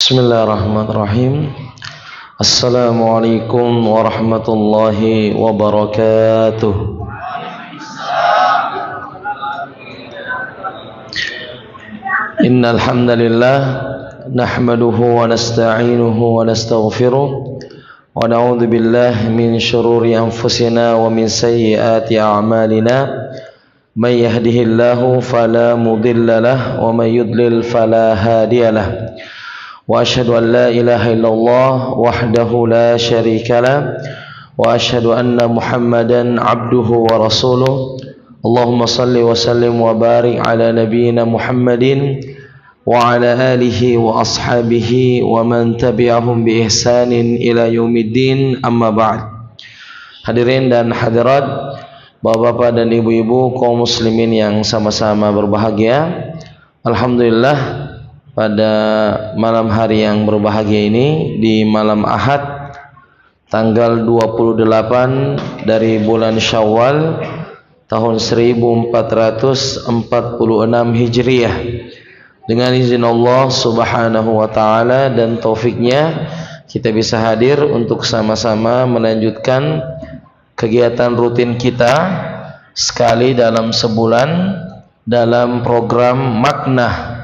Bismillahirrahmanirrahim. Assalamualaikum warahmatullahi wabarakatuh. Innal hamdalillah nahmaduhu wa nasta'inuhu wa nastaghfiruh wa na'udzu billahi min shururi anfusina wa min sayyiati a'malina. May yahdihillahu fala mudilla lahu wa may yudlil fala hadiya lahu. Wa asyhadu an la ilaha illallah wahdahu la syarika lah wa asyhadu anna Muhammadan abduhu wa rasuluh. Allahumma salli wa sallim wa barik ala nabiyyina Muhammadin wa ala alihi wa ashabihi wa man tabi'ahum bi ihsanin ila yaumiddin, amma ba'd. Hadirin dan hadirat, bapak-bapak dan ibu-ibu kaum muslimin yang sama-sama berbahagia, alhamdulillah pada malam hari yang berbahagia ini, di malam Ahad tanggal 28 dari bulan Syawal tahun 1446 Hijriah, dengan izin Allah Subhanahu wa taala dan taufiknya kita bisa hadir untuk sama-sama melanjutkan kegiatan rutin kita sekali dalam sebulan dalam program Makna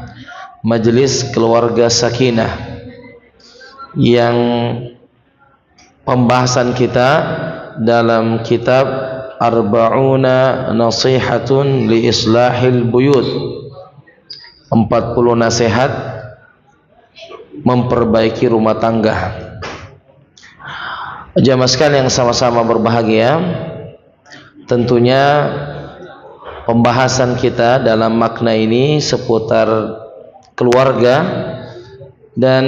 Majelis Keluarga Sakinah, yang pembahasan kita dalam kitab Arba'una Nasihatun li Islahil Buyut, 40 nasihat memperbaiki rumah tangga. Jamaah sekalian yang sama-sama berbahagia, tentunya pembahasan kita dalam makna ini seputar keluarga, dan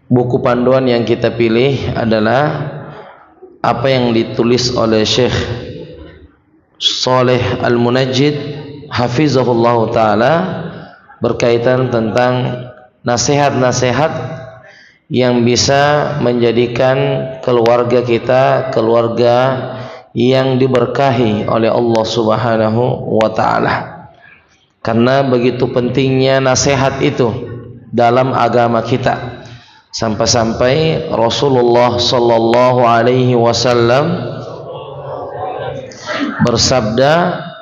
buku panduan yang kita pilih adalah apa yang ditulis oleh Syekh Shalih Al-Munajjid hafizahullah ta'ala berkaitan tentang nasihat-nasihat yang bisa menjadikan keluarga kita keluarga yang diberkahi oleh Allah Subhanahu wa ta'ala. Karena begitu pentingnya nasihat itu dalam agama kita, sampai-sampai Rasulullah sallallahu alaihi wasallam bersabda,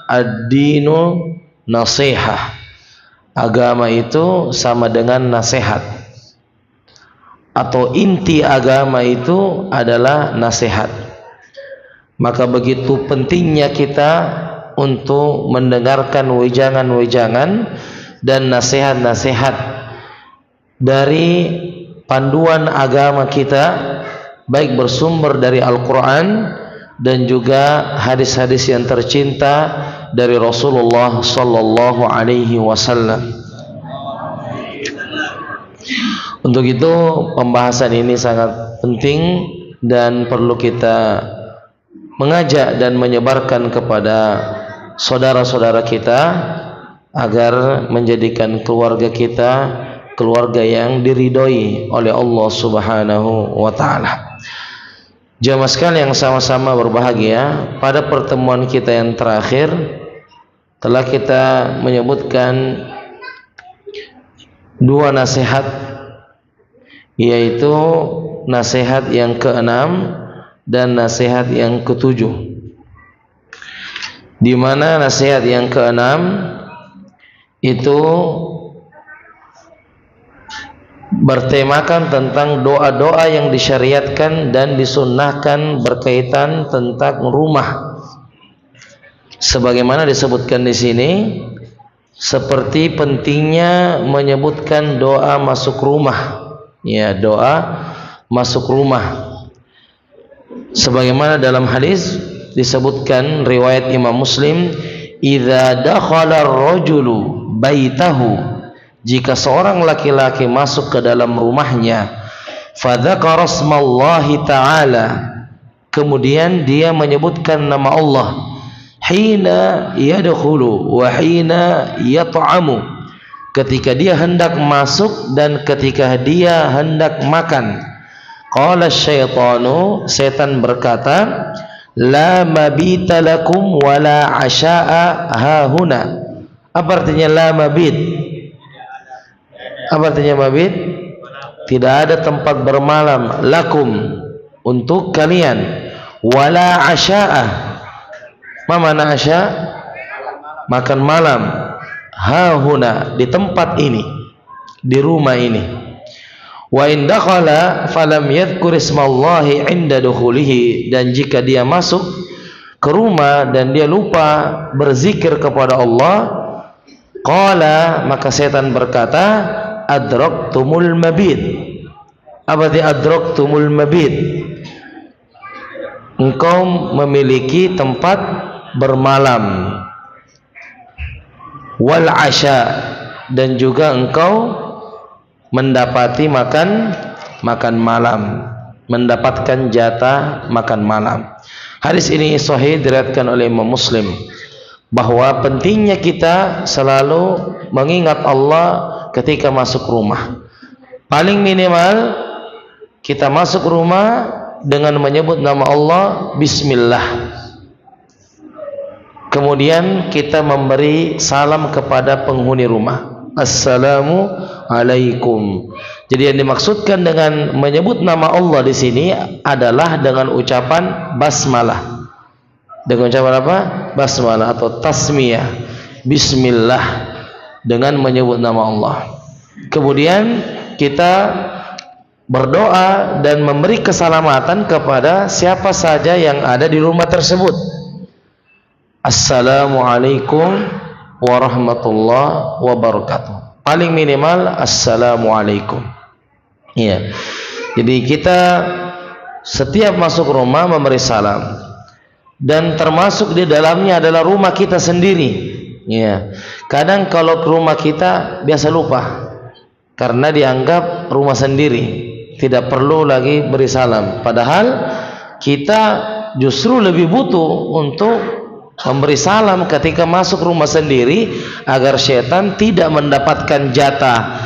ad-dinu nasihah, agama itu sama dengan nasihat, atau inti agama itu adalah nasihat. Maka begitu pentingnya kita untuk mendengarkan wejangan-wejangan dan nasihat-nasihat dari panduan agama kita, baik bersumber dari Al-Quran dan juga hadis-hadis yang tercinta dari Rasulullah sallallahu alaihi wasallam. Untuk itu pembahasan ini sangat penting dan perlu kita mengajak dan menyebarkan kepada saudara-saudara kita agar menjadikan keluarga kita keluarga yang diridhoi oleh Allah Subhanahu wa taala. Jamaah sekalian yang sama-sama berbahagia, pada pertemuan kita yang terakhir telah kita menyebutkan dua nasihat, yaitu nasihat yang keenam dan nasihat yang ketujuh. Di mana nasihat yang keenam itu bertemakan tentang doa-doa yang disyariatkan dan disunnahkan berkaitan tentang rumah. Sebagaimana disebutkan di sini, seperti pentingnya menyebutkan doa masuk rumah. Ya, doa masuk rumah. Sebagaimana dalam hadis disebutkan riwayat Imam Muslim, idza dakhala ar-rajulu baitahu, jika seorang laki-laki masuk ke dalam rumahnya, fadzakara ismallahi ta'ala, kemudian dia menyebutkan nama Allah, hina yadkhulu wa hina yat'amu, ketika dia hendak masuk dan ketika dia hendak makan. Qala syaitanu, setan berkata, la mabita lakum wala asya'a hahuna. Apa artinya la mabit? Apa artinya mabit? Tidak ada tempat bermalam lakum untuk kalian, wala asya'ah. Ma mana asya? Makan malam. Hahuna, di tempat ini, di rumah ini. Wa in dakhala falam yadhkur ismallahi 'inda dukhulihi, dan jika dia masuk ke rumah dan dia lupa berzikir kepada Allah, qala, maka setan berkata, adraktumul mabit. Apa arti adraktumul mabit? Engkau memiliki tempat bermalam. Wal asya, dan juga engkau mendapati makan malam, mendapatkan jatah makan malam. Hadis ini sahih, diriwayatkan oleh Imam Muslim, bahwa pentingnya kita selalu mengingat Allah ketika masuk rumah. Paling minimal kita masuk rumah dengan menyebut nama Allah, bismillah. Kemudian kita memberi salam kepada penghuni rumah, assalamu alaikum. Jadi yang dimaksudkan dengan menyebut nama Allah di sini adalah dengan ucapan basmalah. Dengan ucapan apa? Basmalah atau tasmiyah, bismillah, dengan menyebut nama Allah. Kemudian kita berdoa dan memberi keselamatan kepada siapa saja yang ada di rumah tersebut. Assalamualaikum warahmatullahi wabarakatuh. Paling minimal assalamualaikum. Iya. Jadi kita setiap masuk rumah memberi salam, dan termasuk di dalamnya adalah rumah kita sendiri. Iya. Kadang kalau ke rumah kita biasa lupa karena dianggap rumah sendiri, tidak perlu lagi beri salam. Padahal kita justru lebih butuh untuk memberi salam ketika masuk rumah sendiri, agar setan tidak mendapatkan jatah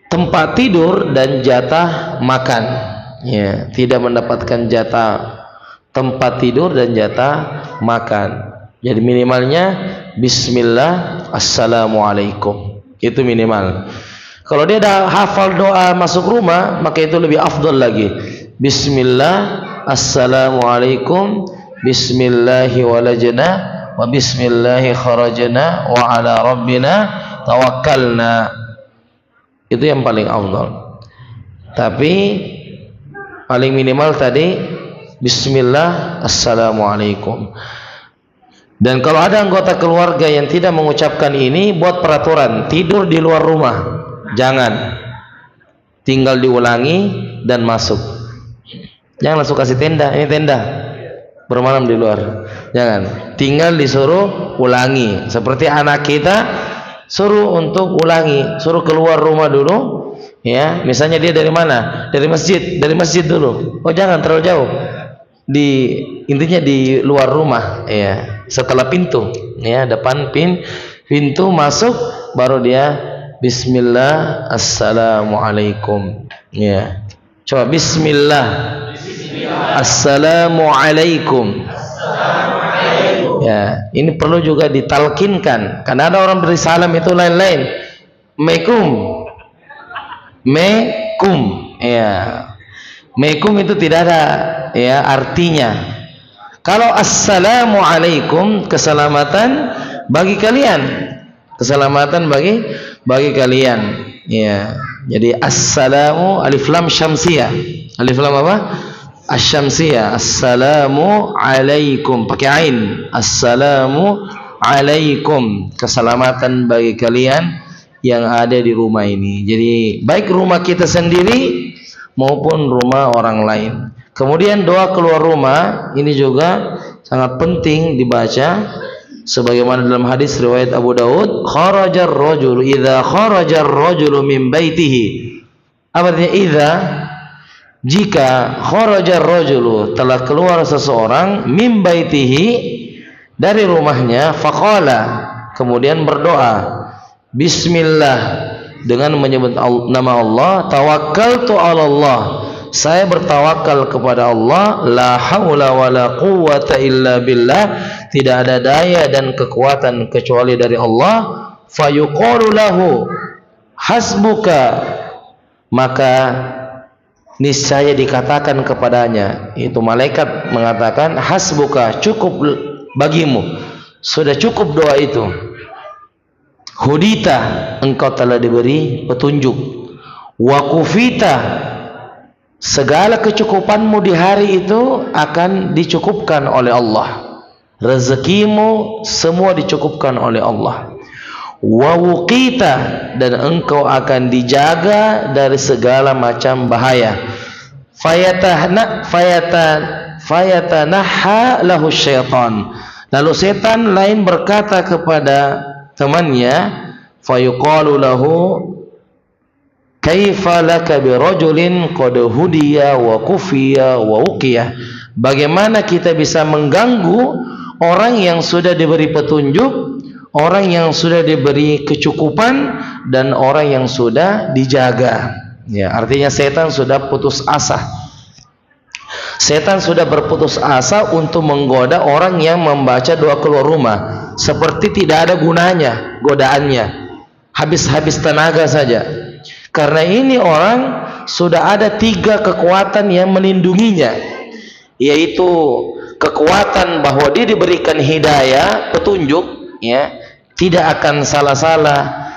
tempat tidur dan jatah makan. Ya, tidak mendapatkan jatah tempat tidur dan jatah makan. Jadi minimalnya bismillah, assalamualaikum. Itu minimal. Kalau dia dah hafal doa masuk rumah, maka itu lebih afdal lagi. Bismillah, assalamualaikum, bismillahi walajna wa bismillahi kharajna wa ala rabbina tawakkalna. Itu yang paling afdal. Tapi paling minimal tadi bismillah, assalamualaikum. Dan kalau ada anggota keluarga yang tidak mengucapkan ini, buat peraturan tidur di luar rumah. Jangan, tinggal diulangi dan masuk. Jangan langsung kasih tenda, ini tenda, bermalam di luar. Jangan, tinggal disuruh ulangi. Seperti anak kita suruh untuk ulangi, suruh keluar rumah dulu. Ya, misalnya dia dari mana? Dari masjid dulu. Oh jangan terlalu jauh. Intinya di luar rumah. Ya, setelah pintu. Ya, depan pintu masuk, baru dia bismillah, assalamualaikum. Ya, coba bismillah. Assalamualaikum. Ya, ini perlu juga ditalkinkan, karena ada orang beri salam itu lain-lain. Mekum. Ya, mekum itu tidak ada ya artinya. Kalau assalamualaikum, keselamatan bagi kalian, keselamatan bagi kalian. Ya, jadi assalamu alif lam syamsiyah. Alif lam apa? Asy-syamsiyah. Assalamu alaikum pakai ain. Assalamu alaikum, keselamatan bagi kalian yang ada di rumah ini. Jadi baik rumah kita sendiri maupun rumah orang lain. Kemudian doa keluar rumah ini juga sangat penting dibaca, sebagaimana dalam hadis riwayat Abu Daud, kharajar rajul idza kharajar rajulu min baitihi. Apa artinya idza? Jika kharajar rajulu, telah keluar seseorang, min baitihi, dari rumahnya, faqala, kemudian berdoa bismillah, dengan menyebut nama Allah, tawakkaltu ala Allah, saya bertawakal kepada Allah, la haula wala quwwata illa billah, tidak ada daya dan kekuatan kecuali dari Allah. Fayuqalu lahu, hasbuka, maka niscaya dikatakan kepadanya, itu malaikat mengatakan, hasbuka, cukup bagimu, sudah cukup doa itu. Hudita, engkau telah diberi petunjuk. Wa kufita, segala kecukupanmu di hari itu akan dicukupkan oleh Allah. Rezekimu semua dicukupkan oleh Allah. Wa wuqita, dan engkau akan dijaga dari segala macam bahaya. Fayatanaha lahu syaitan, lalu setan lain berkata kepada temannya, fayuqalu lahu kaifa laka birajulin qad hudiya wa kufiya wa uqiyah, bagaimana kita bisa mengganggu orang yang sudah diberi petunjuk, orang yang sudah diberi kecukupan, dan orang yang sudah dijaga. Ya, artinya setan sudah putus asa. Setan sudah berputus asa untuk menggoda orang yang membaca doa keluar rumah, seperti tidak ada gunanya godaannya, habis-habis tenaga saja. Karena ini orang sudah ada 3 kekuatan yang melindunginya, yaitu kekuatan bahwa dia diberikan hidayah, petunjuk, ya, tidak akan salah-salah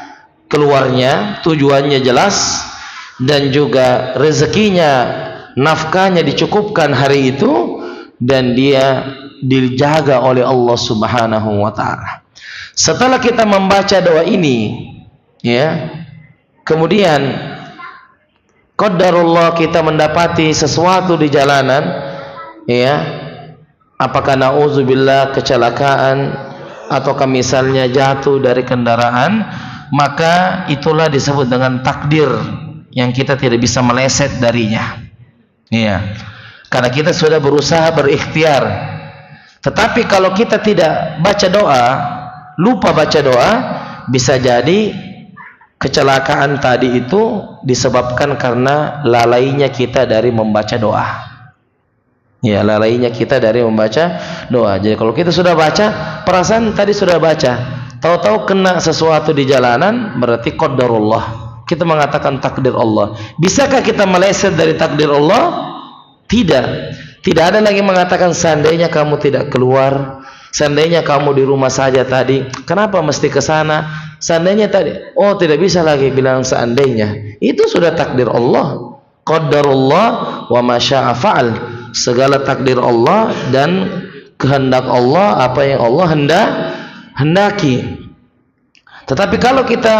keluarnya, tujuannya jelas, dan juga rezekinya, nafkahnya dicukupkan hari itu, dan dia dijaga oleh Allah Subhanahu wa ta'ala. Setelah kita membaca doa ini, ya, kemudian qadarullah kita mendapati sesuatu di jalanan, ya, apakah na'udzubillah kecelakaan, ataukah misalnya jatuh dari kendaraan, maka itulah disebut dengan takdir yang kita tidak bisa meleset darinya. Iya, karena kita sudah berusaha berikhtiar. Tetapi kalau kita tidak baca doa, lupa baca doa, bisa jadi kecelakaan tadi itu disebabkan karena lalainya kita dari membaca doa. Ya, lalainya kita dari membaca doa. Jadi kalau kita sudah baca, perasaan tadi sudah baca, tahu-tahu kena sesuatu di jalanan, berarti qadarullah. Kita mengatakan takdir Allah. Bisakah kita meleset dari takdir Allah? Tidak. Tidak ada lagi mengatakan seandainya kamu tidak keluar, seandainya kamu di rumah saja tadi, kenapa mesti ke sana? Seandainya tadi, oh tidak bisa lagi bilang seandainya. Itu sudah takdir Allah. Qadarullah wa ma syaa fa'al. Segala takdir Allah dan kehendak Allah, apa yang Allah hendaki. Tetapi kalau kita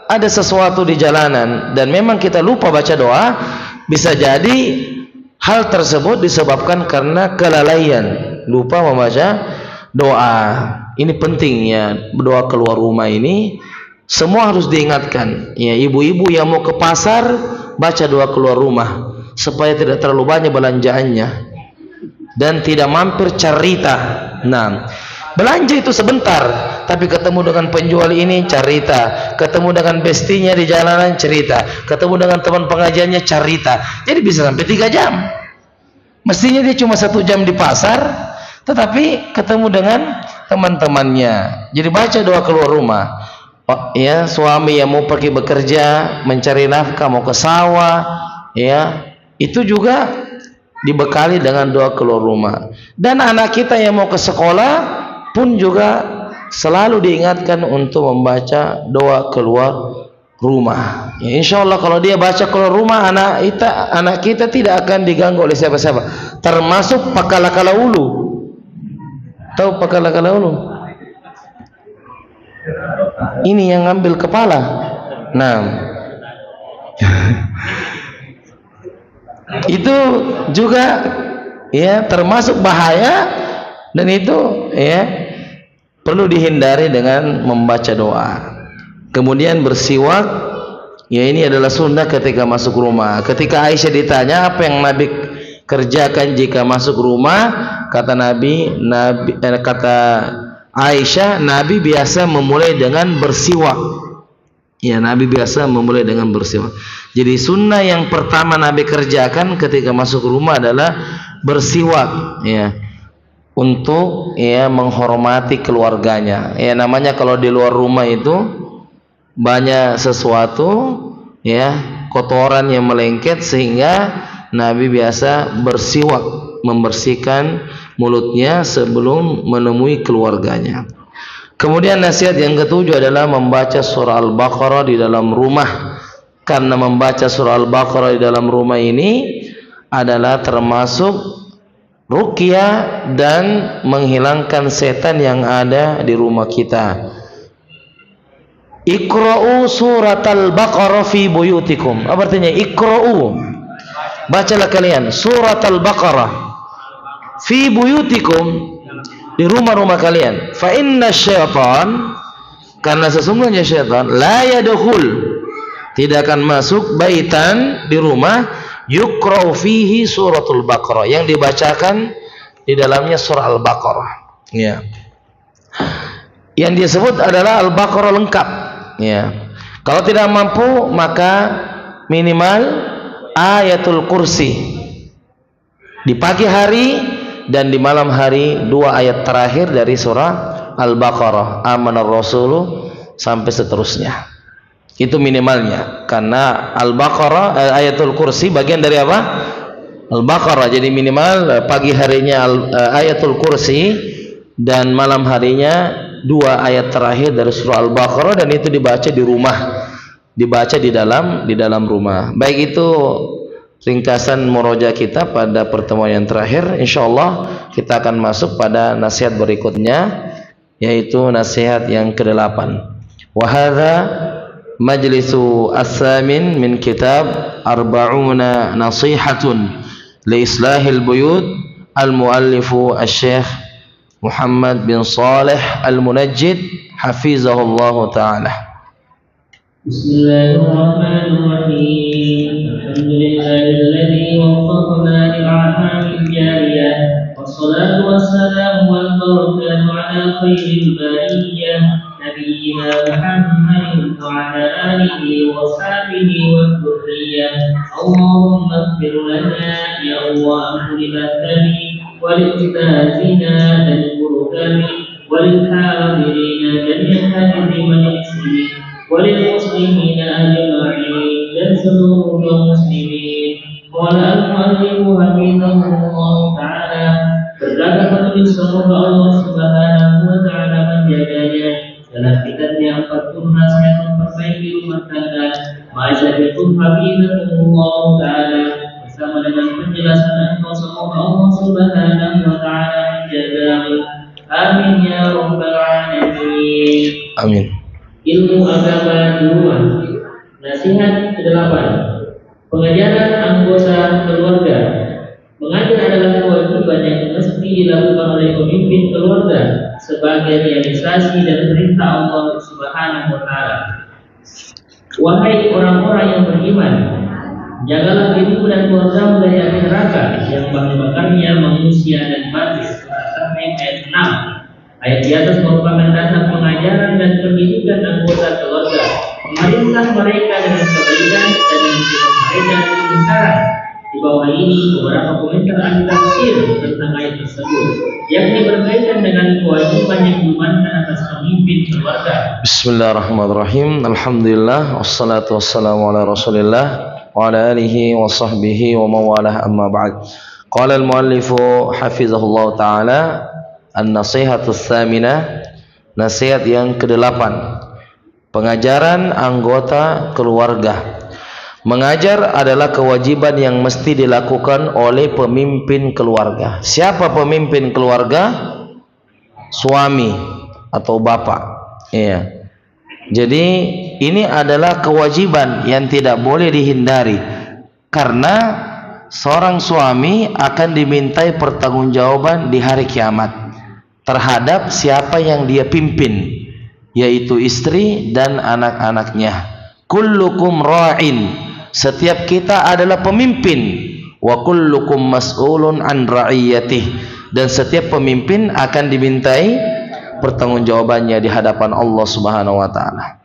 ada sesuatu di jalanan dan memang kita lupa baca doa, bisa jadi hal tersebut disebabkan karena kelalaian, lupa membaca doa. Ini pentingnya doa keluar rumah ini, semua harus diingatkan. Ya, ibu-ibu yang mau ke pasar, baca doa keluar rumah supaya tidak terlalu banyak belanjaannya dan tidak mampir carita. Nah, belanja itu sebentar, tapi ketemu dengan penjual ini cerita, ketemu dengan bestinya di jalanan cerita, ketemu dengan teman pengajiannya cerita. Jadi bisa sampai 3 jam. Mestinya dia cuma 1 jam di pasar, tetapi ketemu dengan teman-temannya. Jadi baca doa keluar rumah. Oh, ya, suami yang mau pergi bekerja, mencari nafkah, mau ke sawah, ya, itu juga dibekali dengan doa keluar rumah. Dan anak kita yang mau ke sekolah pun juga selalu diingatkan untuk membaca doa keluar rumah. Ya, insya Allah kalau dia baca keluar rumah, anak kita tidak akan diganggu oleh siapa-siapa. Termasuk pakalakala ulu. Tahu pakalakala ulu? Ini yang ngambil kepala. Nah, itu juga ya termasuk bahaya, dan itu ya perlu dihindari dengan membaca doa. Kemudian bersiwak, ya ini adalah sunnah ketika masuk rumah. Ketika Aisyah ditanya apa yang Nabi kerjakan jika masuk rumah, kata kata Aisyah, Nabi biasa memulai dengan bersiwak. Ya, Nabi biasa memulai dengan bersiwak. Jadi sunnah yang pertama Nabi kerjakan ketika masuk rumah adalah bersiwak, ya, untuk ya menghormati keluarganya. Ya, namanya kalau di luar rumah itu banyak sesuatu ya, kotoran yang melengket, sehingga Nabi biasa bersiwak, membersihkan mulutnya sebelum menemui keluarganya. Kemudian nasihat yang ketujuh adalah membaca surah Al-Baqarah di dalam rumah, karena membaca surah Al-Baqarah di dalam rumah ini adalah termasuk ruqyah dan menghilangkan setan yang ada di rumah kita. Iqra'u surat Al-Baqarah fi buyutikum. Apa artinya iqra'u? Bacalah kalian surat Al-Baqarah fi buyutikum, di rumah-rumah kalian. Fa inna syaitan, karena sesungguhnya syaitan la yadkhul, tidak akan masuk, baitan, di rumah, yuqra'u fihi suratul Baqarah, yang dibacakan di dalamnya surah Al-Baqarah ya. Yang disebut adalah Al-Baqarah lengkap ya. Kalau tidak mampu, maka minimal ayatul kursi di pagi hari dan di malam hari, 2 ayat terakhir dari surah Al-Baqarah, amanar rasulu sampai seterusnya. Itu minimalnya, karena Al-Baqarah ayatul kursi bagian dari apa? Al-Baqarah. Jadi minimal pagi harinya ayatul kursi dan malam harinya 2 ayat terakhir dari surah Al-Baqarah, dan itu dibaca di rumah, dibaca di dalam rumah. Baik, itu ringkasan murojaah kita pada pertemuan yang terakhir. Insyaallah kita akan masuk pada nasihat berikutnya, yaitu nasihat yang ke-8. Wa hadza majlisu as-samin min kitab arba'una nasihatun li islahil buyut, al-muallifu asy-syekh Muhammad bin Shalih al-Munajjid hafizahullah ta'ala. Bismillahirrahmanirrahim. Alhamdulillahilladzi waffaqana lil a'malil jariyah, wassalatu wassalamu wal barakatuh ala khairil bariyah nabiyyina Muhammadin wa ala alihi wa sahbihi wa dzurriyyah. Allahumma ighfir lana ya Allah, ampuni kami ولأستاذنا البركان وللحاضرين جميع حاضرين المسلمين وللمسلمين أجمعين لنسلوه المسلمين. قال المؤلف حفظه الله تعالى, berkata penulis semoga Allah Subhanahu wa taala menjaganya dalam kitabnya 40 nasihat memperbaiki rumah tangga, ma'asyarakum hafizahullah taala, bersama dengan penjelasan engkau semoga Allah Subhanahu wa taala menjagamu. Amin ya rabbal alamin. Amin. Ilmu agama 2. Nasihat ke-8. Pengajaran anggota keluarga. Mengajar adalah kewajiban yang mesti dilakukan oleh pemimpin keluarga sebagai realisasi dan perintah Allah Subhanahu wa taala. Wahai orang-orang yang beriman, jagalah dirimu dan keluargamu dari api neraka yang bahan bakarnya manusia dan batu. Ayat 6. Ayat di atas merupakan dasar pengajaran dan pendidikan anggota keluarga. Memerintah mereka dengan kebaikan dan mencegah mereka dari kemungkaran. Di bawah ini beberapa komentar ahli tafsir tentang ayat tersebut, yakni berkaitan dengan kewajiban yang diamankan atas pemimpin keluarga. Bismillahirrahmanirrahim. Alhamdulillah, wassalatu wassalamu ala Rasulillah wa ala alihi wa sahbihi wa mawalah, amma ba'd. Qala al-muallifu hafizahullah ta'ala, an-nasihatus tsaminah, nasihat yang ke-8, pengajaran anggota keluarga. Mengajar adalah kewajiban yang mesti dilakukan oleh pemimpin keluarga. Siapa pemimpin keluarga? Suami atau bapak. Iya. Jadi ini adalah kewajiban yang tidak boleh dihindari, karena seorang suami akan dimintai pertanggungjawaban di hari kiamat terhadap siapa yang dia pimpin, yaitu istri dan anak-anaknya. Kullukum ra'in, setiap kita adalah pemimpin, wa kullukum mas'ulun an ra'iyatih, dan setiap pemimpin akan dimintai pertanggungjawabannya di hadapan Allah Subhanahu wa taala.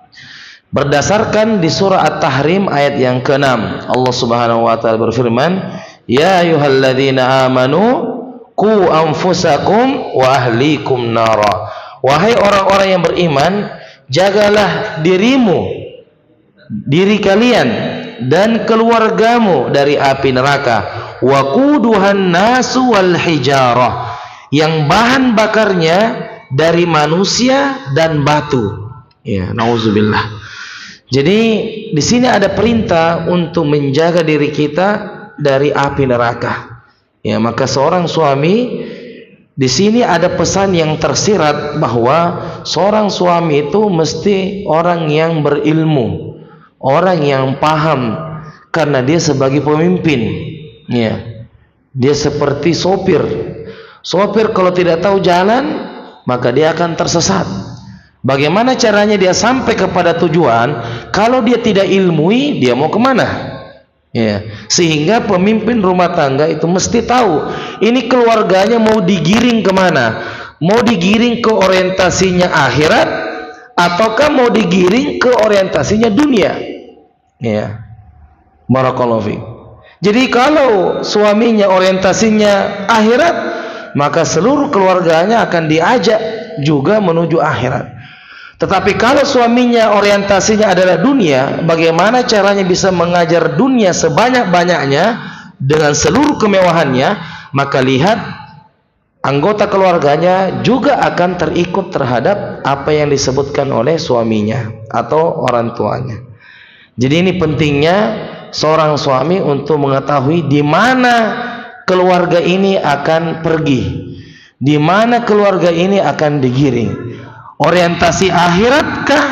Berdasarkan di surah At-Tahrim ayat yang ke-6, Allah Subhanahu wa taala berfirman, ya ayyuhalladzina amanu qu anfusakum wa ahlikum nara. Wahai orang-orang yang beriman, jagalah dirimu diri kalian dan keluargamu dari api neraka. Waquduhan nasu wal hijarah, yang bahan bakarnya dari manusia dan batu. Ya, nauzubillah. Jadi di sini ada perintah untuk menjaga diri kita dari api neraka. Ya, maka seorang suami, di sini ada pesan yang tersirat bahwa seorang suami itu mesti orang yang berilmu, orang yang paham, karena dia sebagai pemimpin. Ya, dia seperti sopir. Sopir kalau tidak tahu jalan, maka dia akan tersesat. Bagaimana caranya dia sampai kepada tujuan? Kalau dia tidak ilmui, dia mau kemana? Ya, sehingga pemimpin rumah tangga itu mesti tahu ini keluarganya mau digiring kemana, mau digiring ke orientasinya akhirat ataukah mau digiring ke orientasinya dunia. Ya, barakallahu fiik. Jadi kalau suaminya orientasinya akhirat, maka seluruh keluarganya akan diajak juga menuju akhirat. Tetapi kalau suaminya orientasinya adalah dunia, bagaimana caranya bisa mengajar dunia sebanyak-banyaknya dengan seluruh kemewahannya, maka lihat anggota keluarganya juga akan terikut terhadap apa yang disebutkan oleh suaminya atau orang tuanya. Jadi ini pentingnya seorang suami untuk mengetahui di mana keluarga ini akan pergi, di mana keluarga ini akan digiring. Orientasi akhiratkah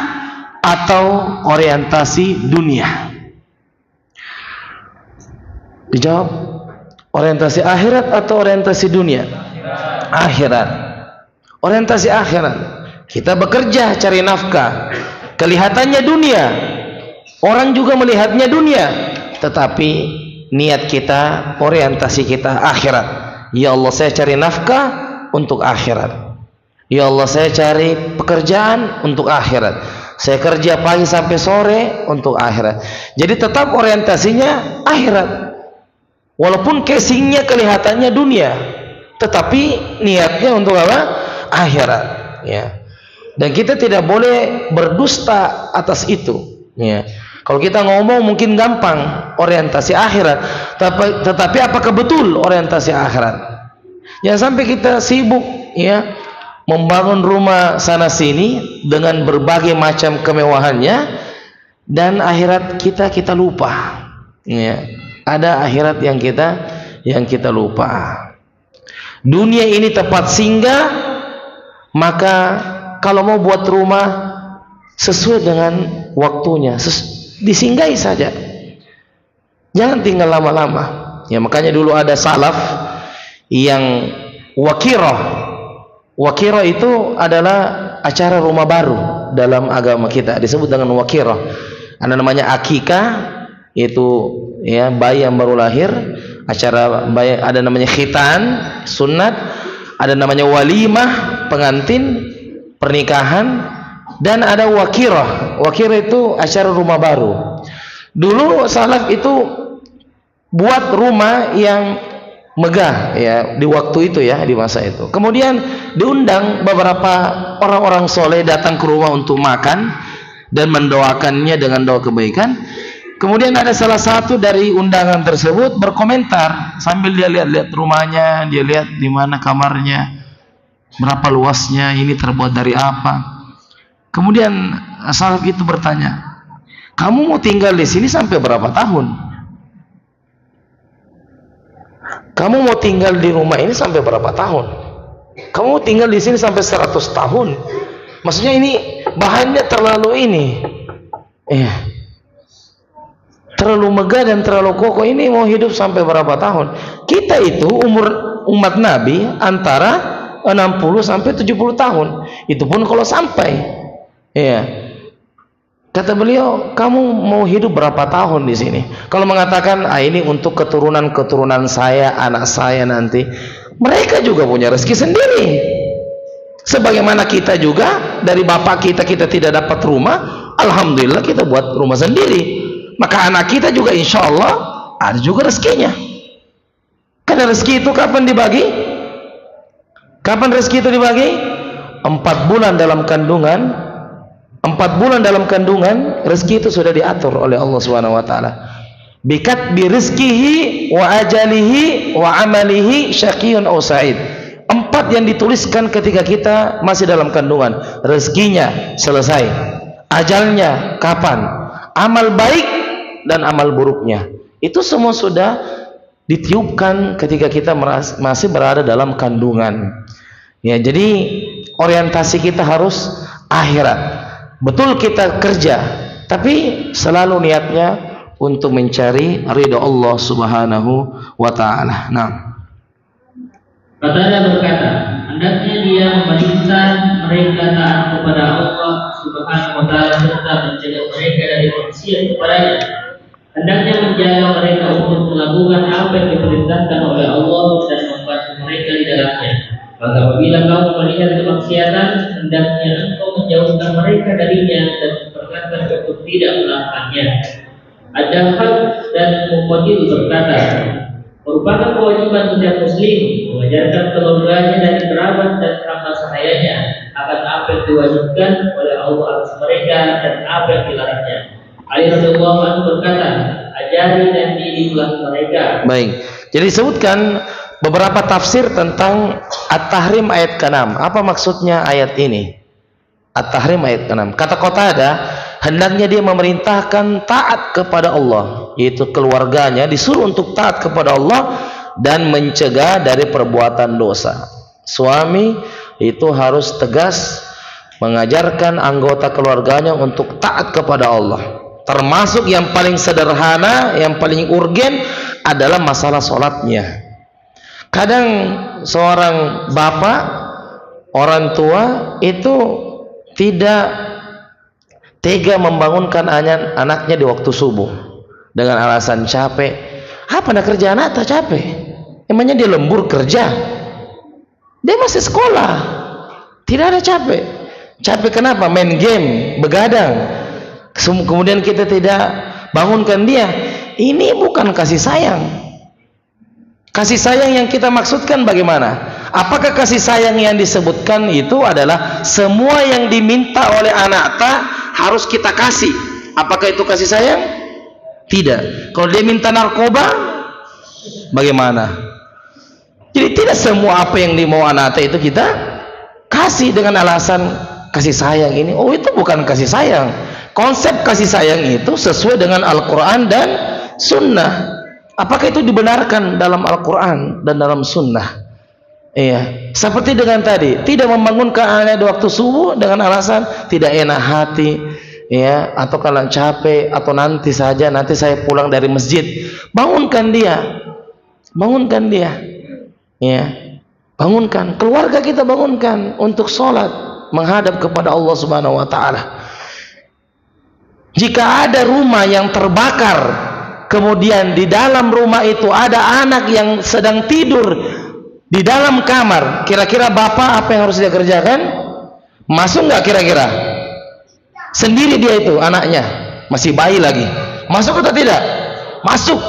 atau orientasi dunia? Dijawab. Orientasi akhirat atau orientasi dunia? Akhirat. Orientasi akhirat. Kita bekerja cari nafkah, kelihatannya dunia, orang juga melihatnya dunia, tetapi niat kita, orientasi kita akhirat. Ya Allah, saya cari nafkah untuk akhirat. Ya Allah, saya cari pekerjaan untuk akhirat. Saya kerja pagi sampai sore untuk akhirat. Jadi tetap orientasinya akhirat. Walaupun casingnya kelihatannya dunia, tetapi niatnya untuk apa? Akhirat. Ya. Dan kita tidak boleh berdusta atas itu. Ya. Kalau kita ngomong mungkin gampang orientasi akhirat, tetapi apakah betul orientasi akhirat? Jangan sampai kita sibuk, ya, membangun rumah sana sini dengan berbagai macam kemewahannya, dan akhirat kita lupa. Ya, ada akhirat yang kita lupa. Dunia ini tempat singgah, maka kalau mau buat rumah sesuai dengan waktunya, disinggahi saja. Jangan tinggal lama-lama. Ya, makanya dulu ada salaf yang wakirah. Wakirah itu adalah acara rumah baru dalam agama kita, disebut dengan wakirah. Ada namanya akikah, itu ya bayi yang baru lahir, acara bayi, ada namanya khitan, sunat, ada namanya walimah, pengantin, pernikahan, dan ada wakirah. Wakirah itu acara rumah baru. Dulu salaf itu buat rumah yang megah, ya, di waktu itu, ya, di masa itu. Kemudian diundang beberapa orang-orang soleh datang ke rumah untuk makan dan mendoakannya dengan doa kebaikan. Kemudian ada salah satu dari undangan tersebut berkomentar sambil dia lihat-lihat rumahnya, dia lihat di mana kamarnya, berapa luasnya, ini terbuat dari apa. Kemudian salaf itu bertanya, kamu mau tinggal di sini sampai berapa tahun? Kamu mau tinggal di rumah ini sampai berapa tahun? Kamu mau tinggal di sini sampai 100 tahun? Maksudnya ini bahannya terlalu ini, terlalu megah dan terlalu kokoh. Ini mau hidup sampai berapa tahun? Kita itu umur umat Nabi antara 60 sampai 70 tahun. Itu pun kalau sampai. Ya. Kata beliau, kamu mau hidup berapa tahun di sini? Kalau mengatakan, ini untuk keturunan saya, anak saya nanti, mereka juga punya rezeki sendiri. Sebagaimana kita juga dari bapak kita tidak dapat rumah, alhamdulillah kita buat rumah sendiri. Maka anak kita juga insya Allah ada juga rezekinya. Karena rezeki itu kapan dibagi? Kapan rezeki itu dibagi? 4 bulan dalam kandungan 4 bulan dalam kandungan, rezeki itu sudah diatur oleh Allah Subhanahu wa taala. Bikat bi rizqihi wa ajalihi wa amalihi syaqiyun aw sa'id. 4 yang dituliskan ketika kita masih dalam kandungan. Rezekinya selesai, ajalnya kapan, amal baik dan amal buruknya. Itu semua sudah ditiupkan ketika kita masih berada dalam kandungan. Ya, jadi orientasi kita harus akhirat. Betul kita kerja, tapi selalu niatnya untuk mencari ridha Allah Subhanahu wa taala. Nah, Qatadah berkata, hendaknya dia memerintah mereka taat kepada Allah Subhanahu wa taala serta mencegah mereka dari maksiat kepadanya. Hendaknya menjaga mereka untuk melakukan apa yang diperintahkan oleh Allah dan membantu mereka di dalamnya. Maka apabila kamu melihat kemaksiatan, hendaknya engkau menjauhkan mereka darinya dan memperlihatkan untuk tidak melakukannya. Ad-Dakhal dan Muqatil berkata, merupakan kewajiban setiap muslim mengajarkan keluarganya dan kerabat dan kerabat sahayanya akan apa yang diwajibkan oleh Allah atas mereka dan apa yang dilarangnya. Ali radhiyallahu anhu berkata, ajari dan didiklah mereka. Baik. Jadi disebutkan beberapa tafsir tentang At-Tahrim ayat ke-6. Apa maksudnya ayat ini? At-Tahrim ayat ke-6. Kata Qatadah, hendaknya dia memerintahkan taat kepada Allah, yaitu keluarganya disuruh untuk taat kepada Allah dan mencegah dari perbuatan dosa. Suami itu harus tegas mengajarkan anggota keluarganya untuk taat kepada Allah. Termasuk yang paling sederhana, yang paling urgen adalah masalah sholatnya. Kadang seorang bapak, orang tua itu tidak tega membangunkan anaknya di waktu subuh dengan alasan capek. Apa nak kerja anak tak capek? Emangnya dia lembur kerja? Dia masih sekolah, tidak ada capek. Capek kenapa? Main game, begadang. Kemudian kita tidak bangunkan dia. Ini bukan kasih sayang. Kasih sayang yang kita maksudkan bagaimana? Apakah kasih sayang yang disebutkan itu adalah semua yang diminta oleh anak harus kita kasih? Apakah itu kasih sayang? Tidak. Kalau dia minta narkoba, bagaimana? Jadi tidak semua apa yang dimau anak itu kita kasih dengan alasan kasih sayang ini. Oh, itu bukan kasih sayang. Konsep kasih sayang itu sesuai dengan Al-Quran dan Sunnah. Apakah itu dibenarkan dalam Al-Quran dan dalam Sunnah? Iya. Seperti dengan tadi, tidak membangunkan anak di waktu subuh dengan alasan tidak enak hati, ya, atau kalau capek, atau nanti saja, nanti saya pulang dari masjid. Bangunkan dia, bangunkan dia, ya, bangunkan keluarga kita, bangunkan untuk sholat menghadap kepada Allah Subhanahu Wa Taala. Jika ada rumah yang terbakar, kemudian di dalam rumah itu ada anak yang sedang tidur di dalam kamar, kira-kira bapak apa yang harus dia kerjakan? Masuk nggak kira-kira? Sendiri dia itu anaknya, masih bayi lagi. Masuk atau tidak? Masuk.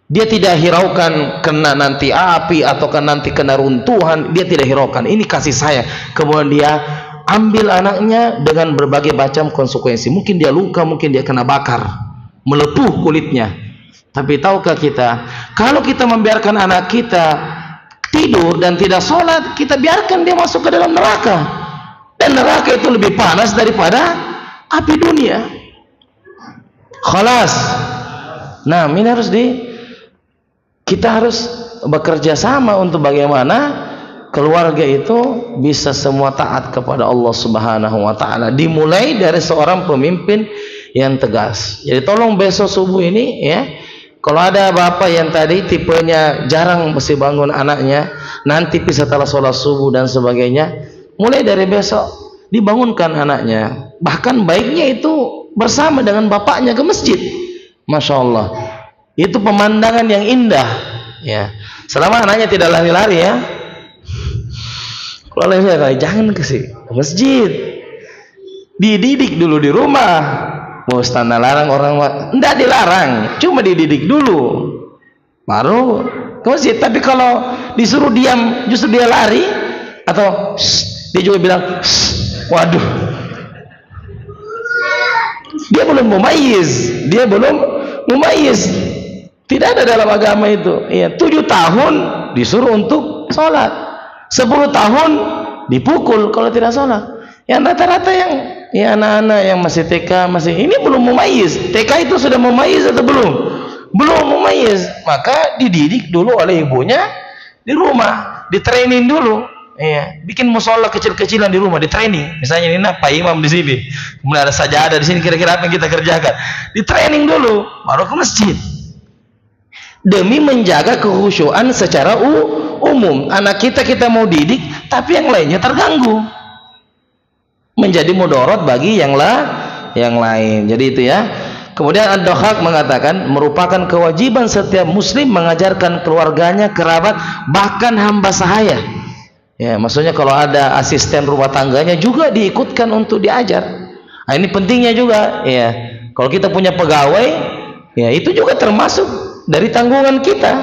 Dia tidak hiraukan kena nanti api atau nanti kena runtuhan, dia tidak hiraukan. Ini kasih sayang. Kemudian dia ambil anaknya dengan berbagai macam konsekuensi. Mungkin dia luka, mungkin dia kena bakar, melepuh kulitnya. Tapi tahukah kita, kalau kita membiarkan anak kita tidur dan tidak sholat, kita biarkan dia masuk ke dalam neraka, dan neraka itu lebih panas daripada api dunia. Khalas. Nah, ini harus kita harus bekerja sama untuk bagaimana keluarga itu bisa semua taat kepada Allah Subhanahu Wa Taala. Dimulai dari seorang pemimpin yang tegas. Jadi tolong besok subuh ini, ya, kalau ada bapak yang tadi tipenya jarang mesti bangun anaknya, nanti setelah sholat subuh dan sebagainya, mulai dari besok dibangunkan anaknya. Bahkan baiknya itu bersama dengan bapaknya ke masjid. Masya Allah, itu pemandangan yang indah, ya. Selama anaknya tidak lari-lari, ya. Kalau lari, jangan ke masjid. Dididik dulu di rumah. Mau standar larang orang, tidak dilarang, cuma dididik dulu, baru ke masjid. Tapi kalau disuruh diam, justru dia lari, atau dia juga bilang, waduh, Dia belum mumayyiz, dia belum mumayyiz. Tidak ada dalam agama itu. Ya, 7 tahun disuruh untuk sholat, 10 tahun dipukul kalau tidak sholat. Yang rata-rata yang ya anak-anak yang masih TK masih ini belum mumayyiz. TK itu sudah mumayyiz atau belum? Belum mumayyiz. Maka dididik dulu oleh ibunya di rumah, ditraining dulu. Iya, bikin musola kecil-kecilan di rumah, di training. Misalnya ini Pak Imam di sini, kemudian ada sajadah di sini, kira-kira apa yang kita kerjakan? Di training dulu, baru ke masjid. Demi menjaga kekhusyuan secara umum. Anak kita mau didik, tapi yang lainnya terganggu, menjadi mudarat bagi yang lain. Jadi itu ya. Kemudian Ad-Dhahhak mengatakan merupakan kewajiban setiap muslim mengajarkan keluarganya, kerabat, bahkan hamba sahaya. Ya, maksudnya kalau ada asisten rumah tangganya juga diikutkan untuk diajar. Nah, ini pentingnya juga. Ya, kalau kita punya pegawai, ya itu juga termasuk dari tanggungan kita.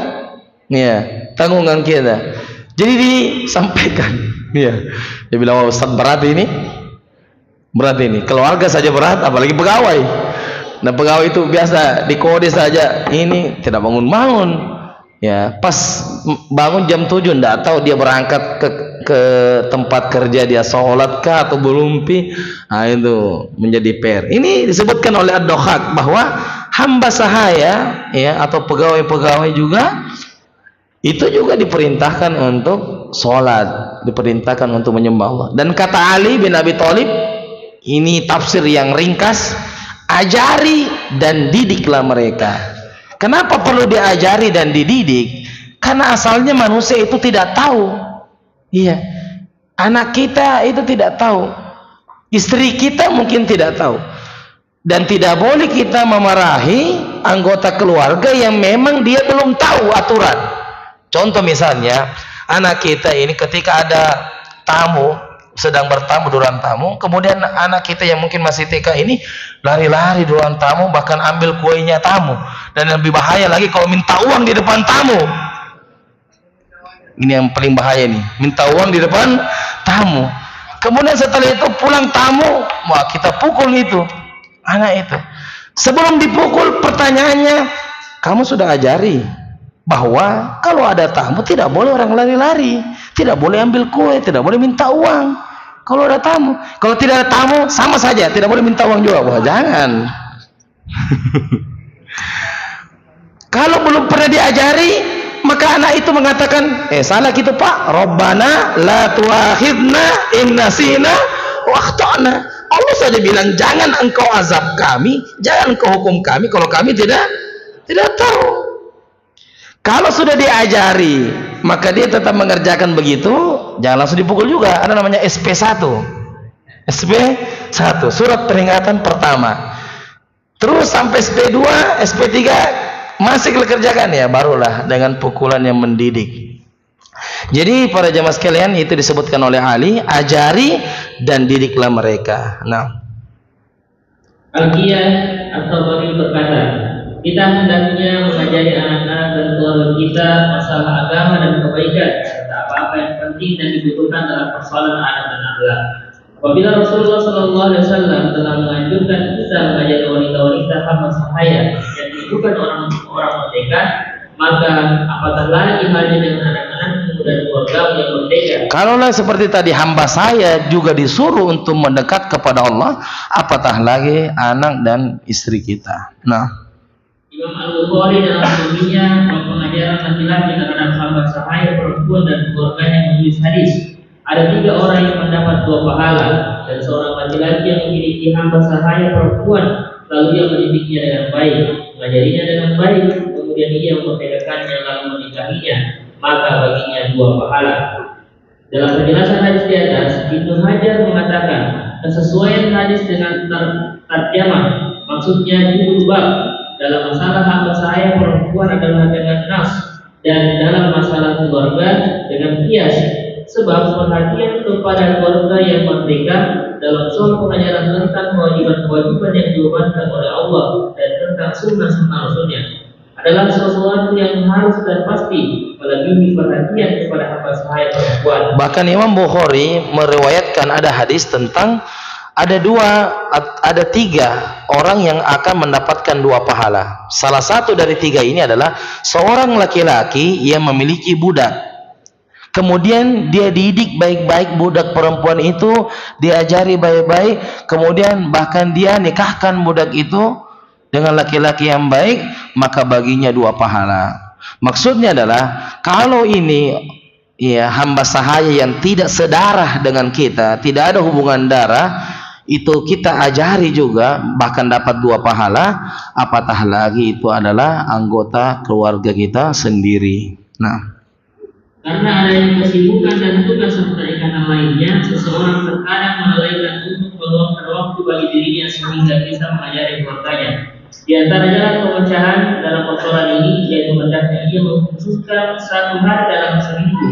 Ya, tanggungan kita. Jadi disampaikan. Ya, dia bilang, oh, Ustaz berat ini. Berat ini. Keluarga saja berat, apalagi pegawai. Nah, pegawai itu biasa dikode saja. Ini tidak bangun-bangun. Ya, pas bangun jam 7 enggak tahu dia berangkat ke tempat kerja, dia sholat kah atau belum pi. Nah, itu menjadi PR. Ini disebutkan oleh Ad-Dhahhak bahwa hamba sahaya ya atau pegawai-pegawai juga itu juga diperintahkan untuk sholat, diperintahkan untuk menyembah Allah. Dan kata Ali bin Abi Thalib, ini tafsir yang ringkas, ajari dan didiklah mereka. Kenapa perlu diajari dan dididik? Karena asalnya manusia itu tidak tahu. Iya, anak kita itu tidak tahu, istri kita mungkin tidak tahu, dan tidak boleh kita memarahi anggota keluarga yang memang dia belum tahu aturan. Contoh misalnya, anak kita ini ketika ada tamu, sedang bertamu di ruang tamu, kemudian anak kita yang mungkin masih TK ini lari-lari di ruang tamu, bahkan ambil kuenya tamu. Dan yang lebih bahaya lagi kalau minta uang di depan tamu. Ini yang paling bahaya nih, minta uang di depan tamu. Kemudian setelah itu pulang tamu, wah kita pukul itu anak itu. Sebelum dipukul, pertanyaannya, kamu sudah ajari bahwa kalau ada tamu tidak boleh orang lari-lari, tidak boleh ambil kue, tidak boleh minta uang. Kalau ada tamu, kalau tidak ada tamu sama saja, tidak boleh minta uang juga. Wah, jangan. Kalau belum pernah diajari, maka anak itu mengatakan, salah gitu Pak, Rabbana la tuakhidna in nasina wa akhtana. Allah saja bilang, jangan engkau azab kami, jangan engkau hukum kami kalau kami tidak tahu. Kalau sudah diajari, maka dia tetap mengerjakan begitu, jangan langsung dipukul juga. Ada namanya SP1. SP1, surat peringatan pertama. Terus sampai SP2, SP3 masih dikerjakan, ya barulah dengan pukulan yang mendidik. Jadi para jamaah sekalian, itu disebutkan oleh Ali, ajari dan didiklah mereka. Nah, Al-Qiyah atau Bani berkata, kita hendaknya mengajari anak-anak dan keluarga kita masalah agama dan kebaikan serta apa-apa yang penting dan dibutuhkan dalam persoalan anak dan akhlak. Apabila Rasulullah SAW telah menganjurkan kita mengajari wanita-wanita hamba sahaya yang bukan orang merdeka, maka apatah lagi halnya dengan anak-anakmu dan keluarga yang merdeka. Kalaulah seperti tadi hamba saya juga disuruh untuk mendekat kepada Allah, apatah lagi anak dan istri kita. Nah, Imam Al-Bukhari dalam bukunya pengajaran laki-laki terhadap hamba sahaya perempuan dan keluarganya menulis hadis. Ada 3 orang yang mendapat 2 pahala, dan seorang laki-laki yang memiliki hamba sahaya perempuan, lalu ia mendidiknya dengan baik, mengajarinya dengan baik, kemudian ia memerdekakannya lalu menikahinya, maka baginya 2 pahala. Dalam penjelasan hadis di atas, Ibnu Hajar mengatakan kesesuaian hadis dengan tarjamah, maksudnya judul bab dalam masalah hamba sahaya perempuan adalah dengan nas, dan dalam masalah keluarga dengan qiyas. Sebab perhatian kepada keluarga yang merdeka dalam soal pengajaran tentang kewajiban-kewajiban yang dibebankan oleh Allah dan tentang sunnah-sunnah Rasulnya adalah sesuatu yang harus dan pasti, apalagi perhatian kepada hamba sahaya perempuan. Bahkan Imam Bukhari meriwayatkan ada hadis tentang ada tiga orang yang akan mendapatkan 2 pahala. Salah satu dari 3 ini adalah seorang laki-laki yang memiliki budak, kemudian dia didik baik-baik budak perempuan itu, diajari baik-baik, kemudian bahkan dia nikahkan budak itu dengan laki-laki yang baik, maka baginya 2 pahala. Maksudnya adalah kalau ini ya hamba sahaya yang tidak sedarah dengan kita, tidak ada hubungan darah, itu kita ajari juga bahkan dapat 2 pahala, apatah lagi itu adalah anggota keluarga kita sendiri. Nah, karena adanya kesibukan dan tugas serta ikatan lainnya, seseorang terkadang melalaikan untuk meluangkan waktu bagi dirinya sehingga bisa mengajari keluarganya. Di antara jalan pemecahan dalam persoalan ini, yaitu hendaknya ia mengkhususkan 1 hari dalam seminggu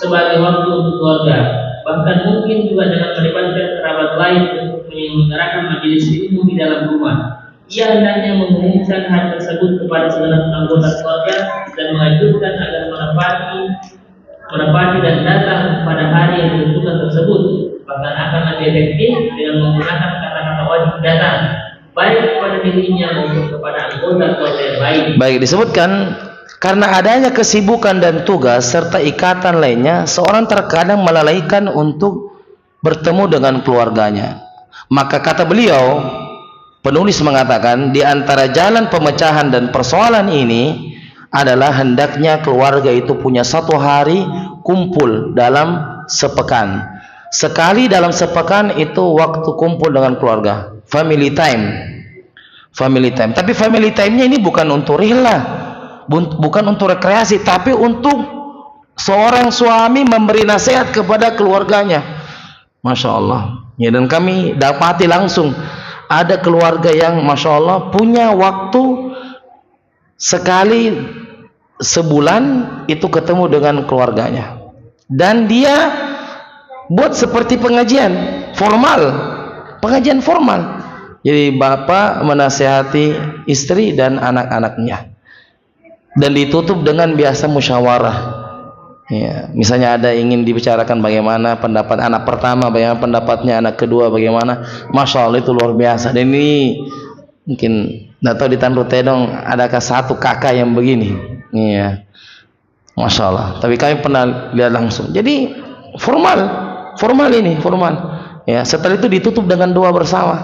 sebagai waktu untuk keluarga. Bahkan mungkin juga dengan melibatkan kerabat lain untuk menyelenggarakan majelis ilmu di dalam rumah. Ia hendaknya mengumumkan hal tersebut kepada segenap anggota keluarga dan mengajukan agar menepati dan datang pada hari yang ditentukan tersebut. Bahkan akan lebih efektif dengan menggunakan kata-kata wajib datang, baik kepada dirinya maupun kepada anggota keluarga yang lain. Baik, disebutkan karena adanya kesibukan dan tugas serta ikatan lainnya, seorang terkadang melalaikan untuk bertemu dengan keluarganya. Maka kata beliau, penulis mengatakan di antara jalan pemecahan dan persoalan ini adalah hendaknya keluarga itu punya 1 hari kumpul dalam sepekan. Sekali dalam sepekan itu waktu kumpul dengan keluarga, family time. Family time. Tapi family time-nya ini bukan untuk rihlah, bukan untuk rekreasi, tapi untuk seorang suami memberi nasihat kepada keluarganya. Masya Allah. Ya, dan kami dapati langsung ada keluarga yang Masya Allah punya waktu sekali sebulan itu ketemu dengan keluarganya, dan dia buat seperti pengajian formal. Jadi bapak menasihati istri dan anak-anaknya, dan ditutup dengan biasa musyawarah. Ya, misalnya ada ingin dibicarakan bagaimana pendapat anak pertama, bagaimana pendapatnya anak kedua, bagaimana. Masya Allah, itu luar biasa. Dan ini mungkin nggak tahu di Tanru Tedong adakah 1 kakak yang begini. Iya, Masya Allah. Tapi kami pernah lihat langsung. Jadi formal ini. Ya, setelah itu ditutup dengan doa bersama.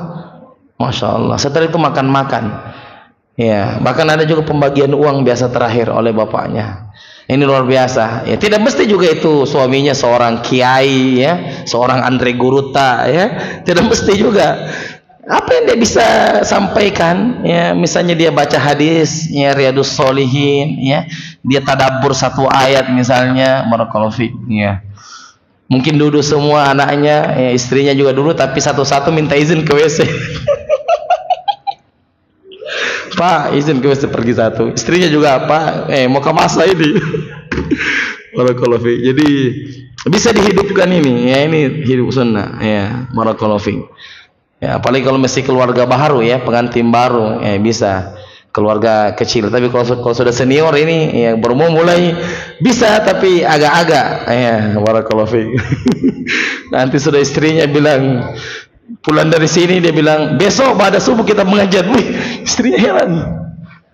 Masya Allah. Setelah itu makan-makan. Ya, bahkan ada juga pembagian uang biasa terakhir oleh bapaknya. Ini luar biasa. Ya, tidak mesti juga itu suaminya seorang kiai, ya, seorang Andre Guruta, ya. Tidak mesti juga. Apa yang dia bisa sampaikan, ya, misalnya dia baca hadis, ya, Riyadus Sholihin, ya, dia tadabbur 1 ayat misalnya, barakallahu fiik, ya. Mungkin duduk semua anaknya, ya, istrinya juga dulu, tapi satu-satu minta izin ke WC. Pak, izin ke WC pergi 1. Istrinya juga, Pak, mau ke masa ini. Barakallahu fiik. Jadi bisa dihidupkan ini, ya, ini hidup sunnah, ya, barakallahu fiik. Ya, apalagi kalau masih keluarga baru, ya, pengantin baru, ya, bisa keluarga kecil. Tapi kalau sudah senior ini, ya, baru mau mulai bisa, tapi agak-agak, ya, barakallahu fiik. Nanti sudah istrinya bilang pulang dari sini, dia bilang besok pada subuh kita mengajar. Wih, istrinya heran,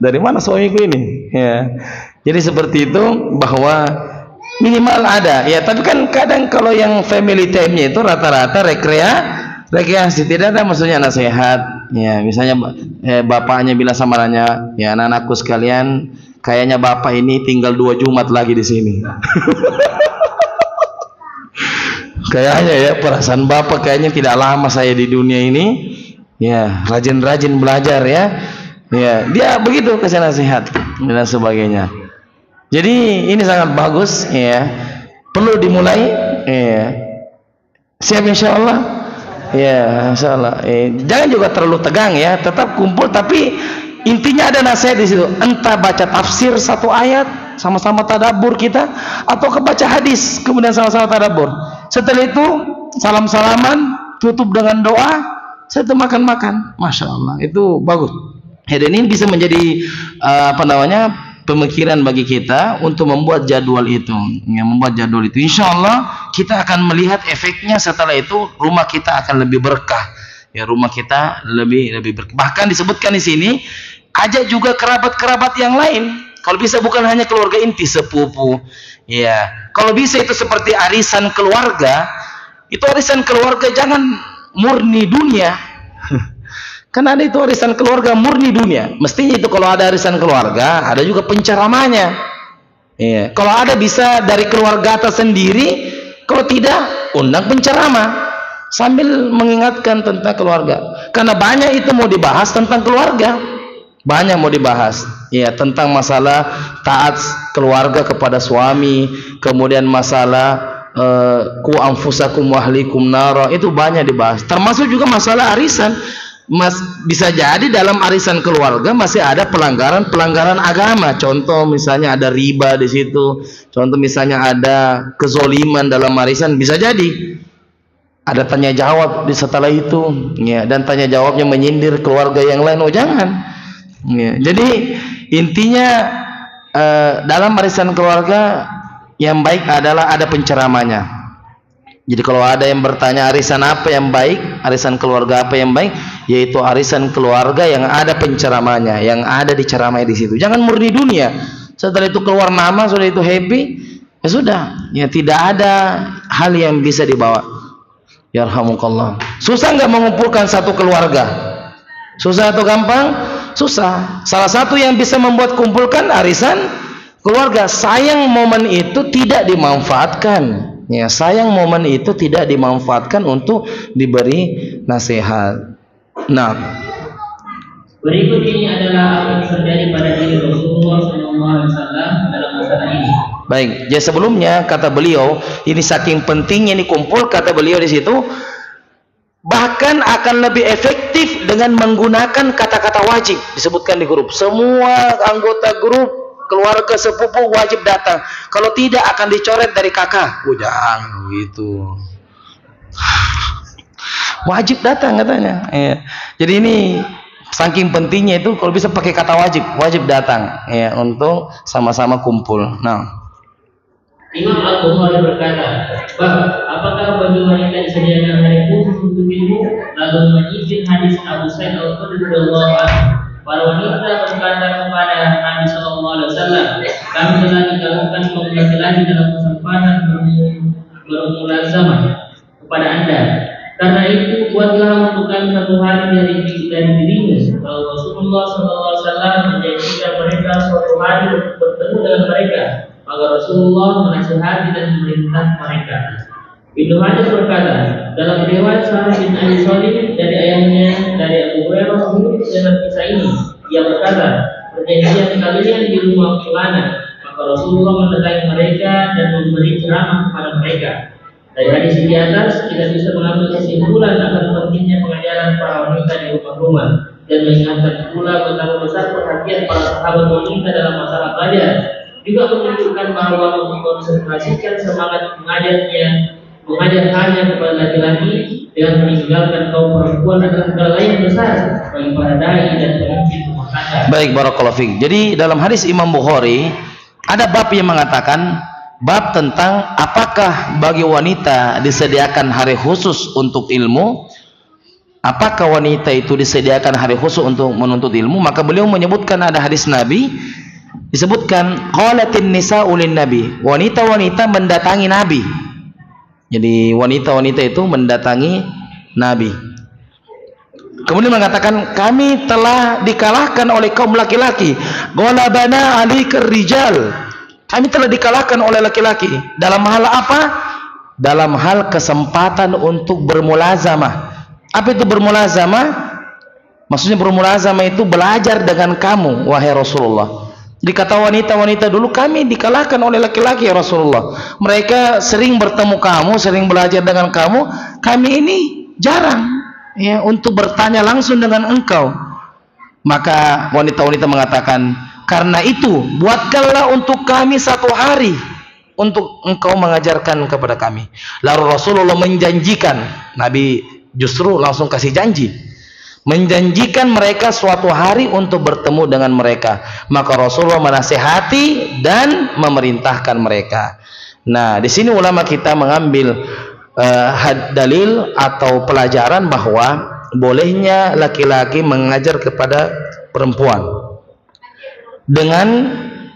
dari mana suamiku ini, ya. Jadi seperti itu, bahwa minimal ada, ya. Tapi kan kadang kalau yang family time-nya itu rata-rata rekreasi, tidak ada maksudnya nasihat, ya. Misalnya bapaknya bilang sama anaknya, ya, anak-anakku sekalian, kayaknya bapak ini tinggal 2 Jumat lagi di sini. Kayaknya, ya, perasaan bapak kayaknya tidak lama saya di dunia ini, ya, rajin-rajin belajar, ya. Ya, dia begitu kasih nasihat dan sebagainya. Jadi ini sangat bagus, ya. Perlu dimulai, ya. Siap insyaallah. Ya, insyaallah. Jangan juga terlalu tegang, ya. Tetap kumpul, tapi intinya ada nasihat di situ. Entah baca tafsir 1 ayat, sama-sama tadabbur kita, atau kebaca hadis, kemudian sama-sama tadabbur. Setelah itu salam-salaman, tutup dengan doa, setelah makan-makan. Masya Allah, itu bagus. Dan ini bisa menjadi pemikiran bagi kita untuk membuat jadwal itu, ya, Insya Allah kita akan melihat efeknya. Setelah itu rumah kita akan lebih berkah. ya rumah kita lebih bahkan disebutkan di sini ajak juga kerabat-kerabat yang lain. Kalau bisa bukan hanya keluarga inti, sepupu. Ya, kalau bisa itu seperti arisan keluarga. Itu arisan keluarga jangan murni dunia. Kan ada itu arisan keluarga murni dunia. Mestinya itu kalau ada arisan keluarga, ada juga penceramahnya. Ya, kalau ada bisa dari keluarga atas sendiri, kalau tidak undang penceramah sambil mengingatkan tentang keluarga. Karena banyak itu mau dibahas tentang keluarga. Banyak mau dibahas. Ya, tentang masalah taat keluarga kepada suami, kemudian masalah ku anfusakum wa ahlikum nara, itu banyak dibahas. Termasuk juga masalah arisan. Bisa jadi dalam arisan keluarga masih ada pelanggaran agama. Contoh misalnya ada riba di situ. Contoh misalnya ada kezoliman dalam arisan, bisa jadi. Ada tanya jawab di setelah itu, ya, dan tanya jawabnya menyindir keluarga yang lain. Oh jangan. Ya, jadi intinya dalam arisan keluarga yang baik adalah ada penceramanya. Jadi kalau ada yang bertanya arisan apa yang baik, arisan keluarga apa yang baik, yaitu arisan keluarga yang ada penceramanya, yang ada diceramai di situ. Jangan murni dunia. Setelah itu keluar nama, sudah itu happy, ya sudah, ya tidak ada hal yang bisa dibawa. Yarhamukallah. Susah nggak mengumpulkan satu keluarga? Susah atau gampang? Susah. Salah satu yang bisa membuat kumpulkan arisan keluarga. Sayang momen itu tidak dimanfaatkan. Ya, sayang momen itu tidak dimanfaatkan untuk diberi nasihat. Nah, berikut ini adalah apa yang terjadi pada diri Rasulullah SAW dalam masalah ini. Baik, jadi sebelumnya kata beliau, ini saking pentingnya dikumpul, kata beliau di situ, bahkan akan lebih efektif dengan menggunakan kata-kata wajib. Disebutkan di grup, semua anggota grup keluarga sepupu wajib datang. Kalau tidak akan dicoret dari kakak. Jangan gitu. Wajib datang katanya. Ya. Jadi ini saking pentingnya itu kalau bisa pakai kata wajib datang ya untuk sama-sama kumpul. Nah, Imam Al-Bukhari berkata, apakah bagi wanita disediakan hari khusus untuk ilmu? Lalu menyebut hadis Abu Sa'id Al-Khudri radhiyallahu anhu. Para wanita berkata kepada Nabi Sallallahu Alaihi Wasallam, kami telah digabungkan kaum laki-laki dalam kesempatan bermulazamah kepada anda. Karena itu buatlah untuk kami satu hari dari dirimu. Lalu Rasulullah Sallallahu Alaihi Wasallam menjanjikan mereka suatu hari untuk bertemu dengan mereka. Maka Rasulullah menasihati dan memerintah mereka. Ibnu Hajar berkata, dalam riwayat Sa'ad bin Abi Thalib dari ayahnya dari Abu Hurairah dengan kisah ini, ia berkata, perjanjian kalian di rumah fulana. Maka Rasulullah mendatangi mereka dan memberi ceramah kepada mereka. Dari hadis di atas kita bisa mengambil kesimpulan akan pentingnya pengajaran para wanita di rumah-rumah dan mengingatkan pula betapa besar perhatian para sahabat wanita dalam masalah belajar. Juga menunjukkan bahwa mengkonsentrasikan semangat mengajar hanya kepada laki-laki dengan meninggalkan kaum perempuan adalah hal yang besar bagi para dai dan pemimpin rumah tangga. Baik, barakallahu fiik. Jadi dalam hadis Imam Bukhari ada bab yang mengatakan bab tentang apakah bagi wanita disediakan hari khusus untuk ilmu? Apakah wanita itu disediakan hari khusus untuk menuntut ilmu? Maka beliau menyebutkan ada hadis Nabi disebutkan qalatin nisa'u lin nabi, wanita-wanita mendatangi Nabi. Jadi wanita-wanita itu mendatangi Nabi. Kemudian mengatakan kami telah dikalahkan oleh kaum laki-laki. Ghalabana alikar rijal. Kami telah dikalahkan oleh laki-laki. Dalam hal apa? Dalam hal kesempatan untuk bermulazamah. Apa itu bermulazamah? Maksudnya bermulazamah itu belajar dengan kamu, wahai Rasulullah. Dikata wanita-wanita dulu kami dikalahkan oleh laki-laki ya Rasulullah. Mereka sering bertemu kamu, sering belajar dengan kamu. Kami ini jarang ya untuk bertanya langsung dengan engkau. Maka wanita-wanita mengatakan, karena itu buatkanlah untuk kami satu hari untuk engkau mengajarkan kepada kami. Lalu Rasulullah menjanjikan, Nabi justru langsung kasih janji, menjanjikan mereka suatu hari untuk bertemu dengan mereka. Maka Rasulullah menasihati dan memerintahkan mereka. Nah, di sini ulama kita mengambil dalil atau pelajaran bahwa bolehnya laki-laki mengajar kepada perempuan dengan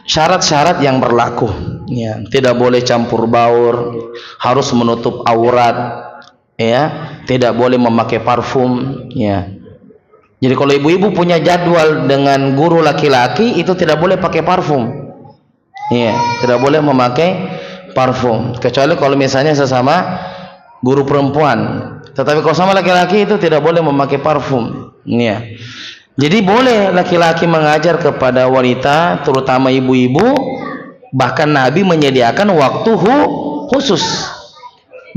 syarat-syarat yang berlaku, ya. Tidak boleh campur baur, harus menutup aurat, ya. Tidak boleh memakai parfum, ya. Jadi kalau ibu-ibu punya jadwal dengan guru laki-laki, itu tidak boleh pakai parfum, ya. Tidak boleh memakai parfum, kecuali kalau misalnya sesama guru perempuan. Tetapi kalau sama laki-laki itu tidak boleh memakai parfum, ya. Jadi boleh laki-laki mengajar kepada wanita, terutama ibu-ibu. Bahkan Nabi menyediakan waktu khusus.